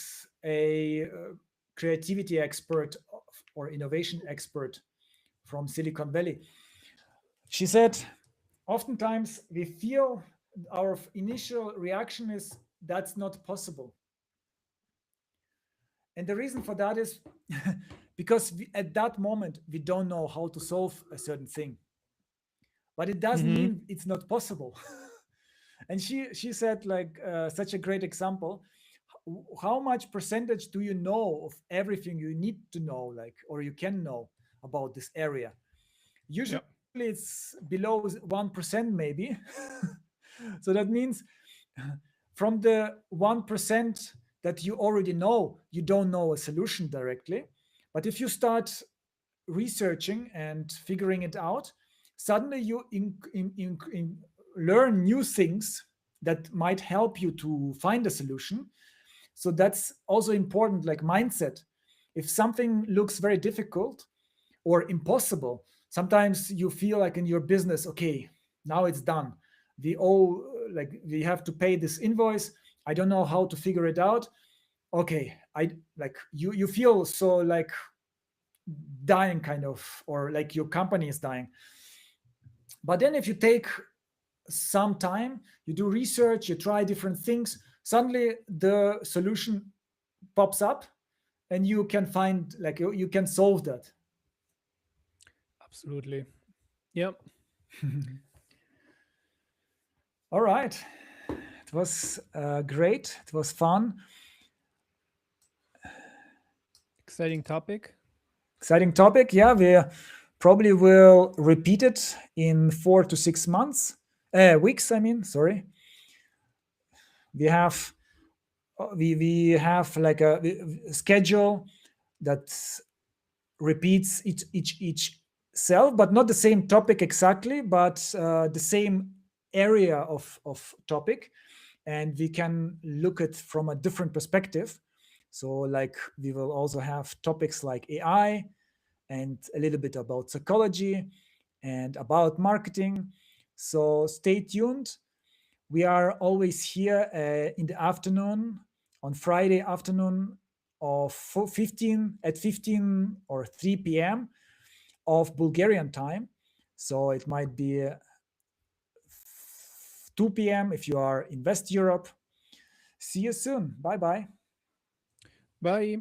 a creativity expert or innovation expert from Silicon Valley. She said, oftentimes we feel our initial reaction is that's not possible. And the reason for that is because at that moment we don't know how to solve a certain thing. But it doesn't Mm-hmm. mean it's not possible. And she said like such a great example. How much percentage do you know of everything you need to know, like, or you can know about this area? Yeah. Usually it's below 1% maybe. So that means from the 1% that you already know, you don't know a solution directly. But if you start researching and figuring it out, suddenly you learn new things that might help you to find a solution. So that's also important, like mindset. If something looks very difficult or impossible, sometimes you feel like in your business, okay, now it's done. We owe, like, we have to pay this invoice. I don't know how to figure it out. Okay, I like you feel so like dying kind of, or like your company is dying. But then if you take some time, you do research, you try different things, suddenly the solution pops up and you can find, like, you can solve that. Absolutely. Yeah. All right, it was great, it was fun. Exciting topic. Exciting topic. Yeah, we probably will repeat it in 4 to 6 months, weeks, I mean, sorry. We have we have like a schedule that repeats each self, but not the same topic exactly, but the same area of topic, and we can look at from a different perspective. So like we will also have topics like AI and a little bit about psychology and about marketing. So stay tuned. We are always here in the afternoon, on Friday afternoon of 15 at 15 or 3 p.m. of Bulgarian time. So it might be 2 p.m. if you are in West Europe. See you soon. Bye bye. Bye.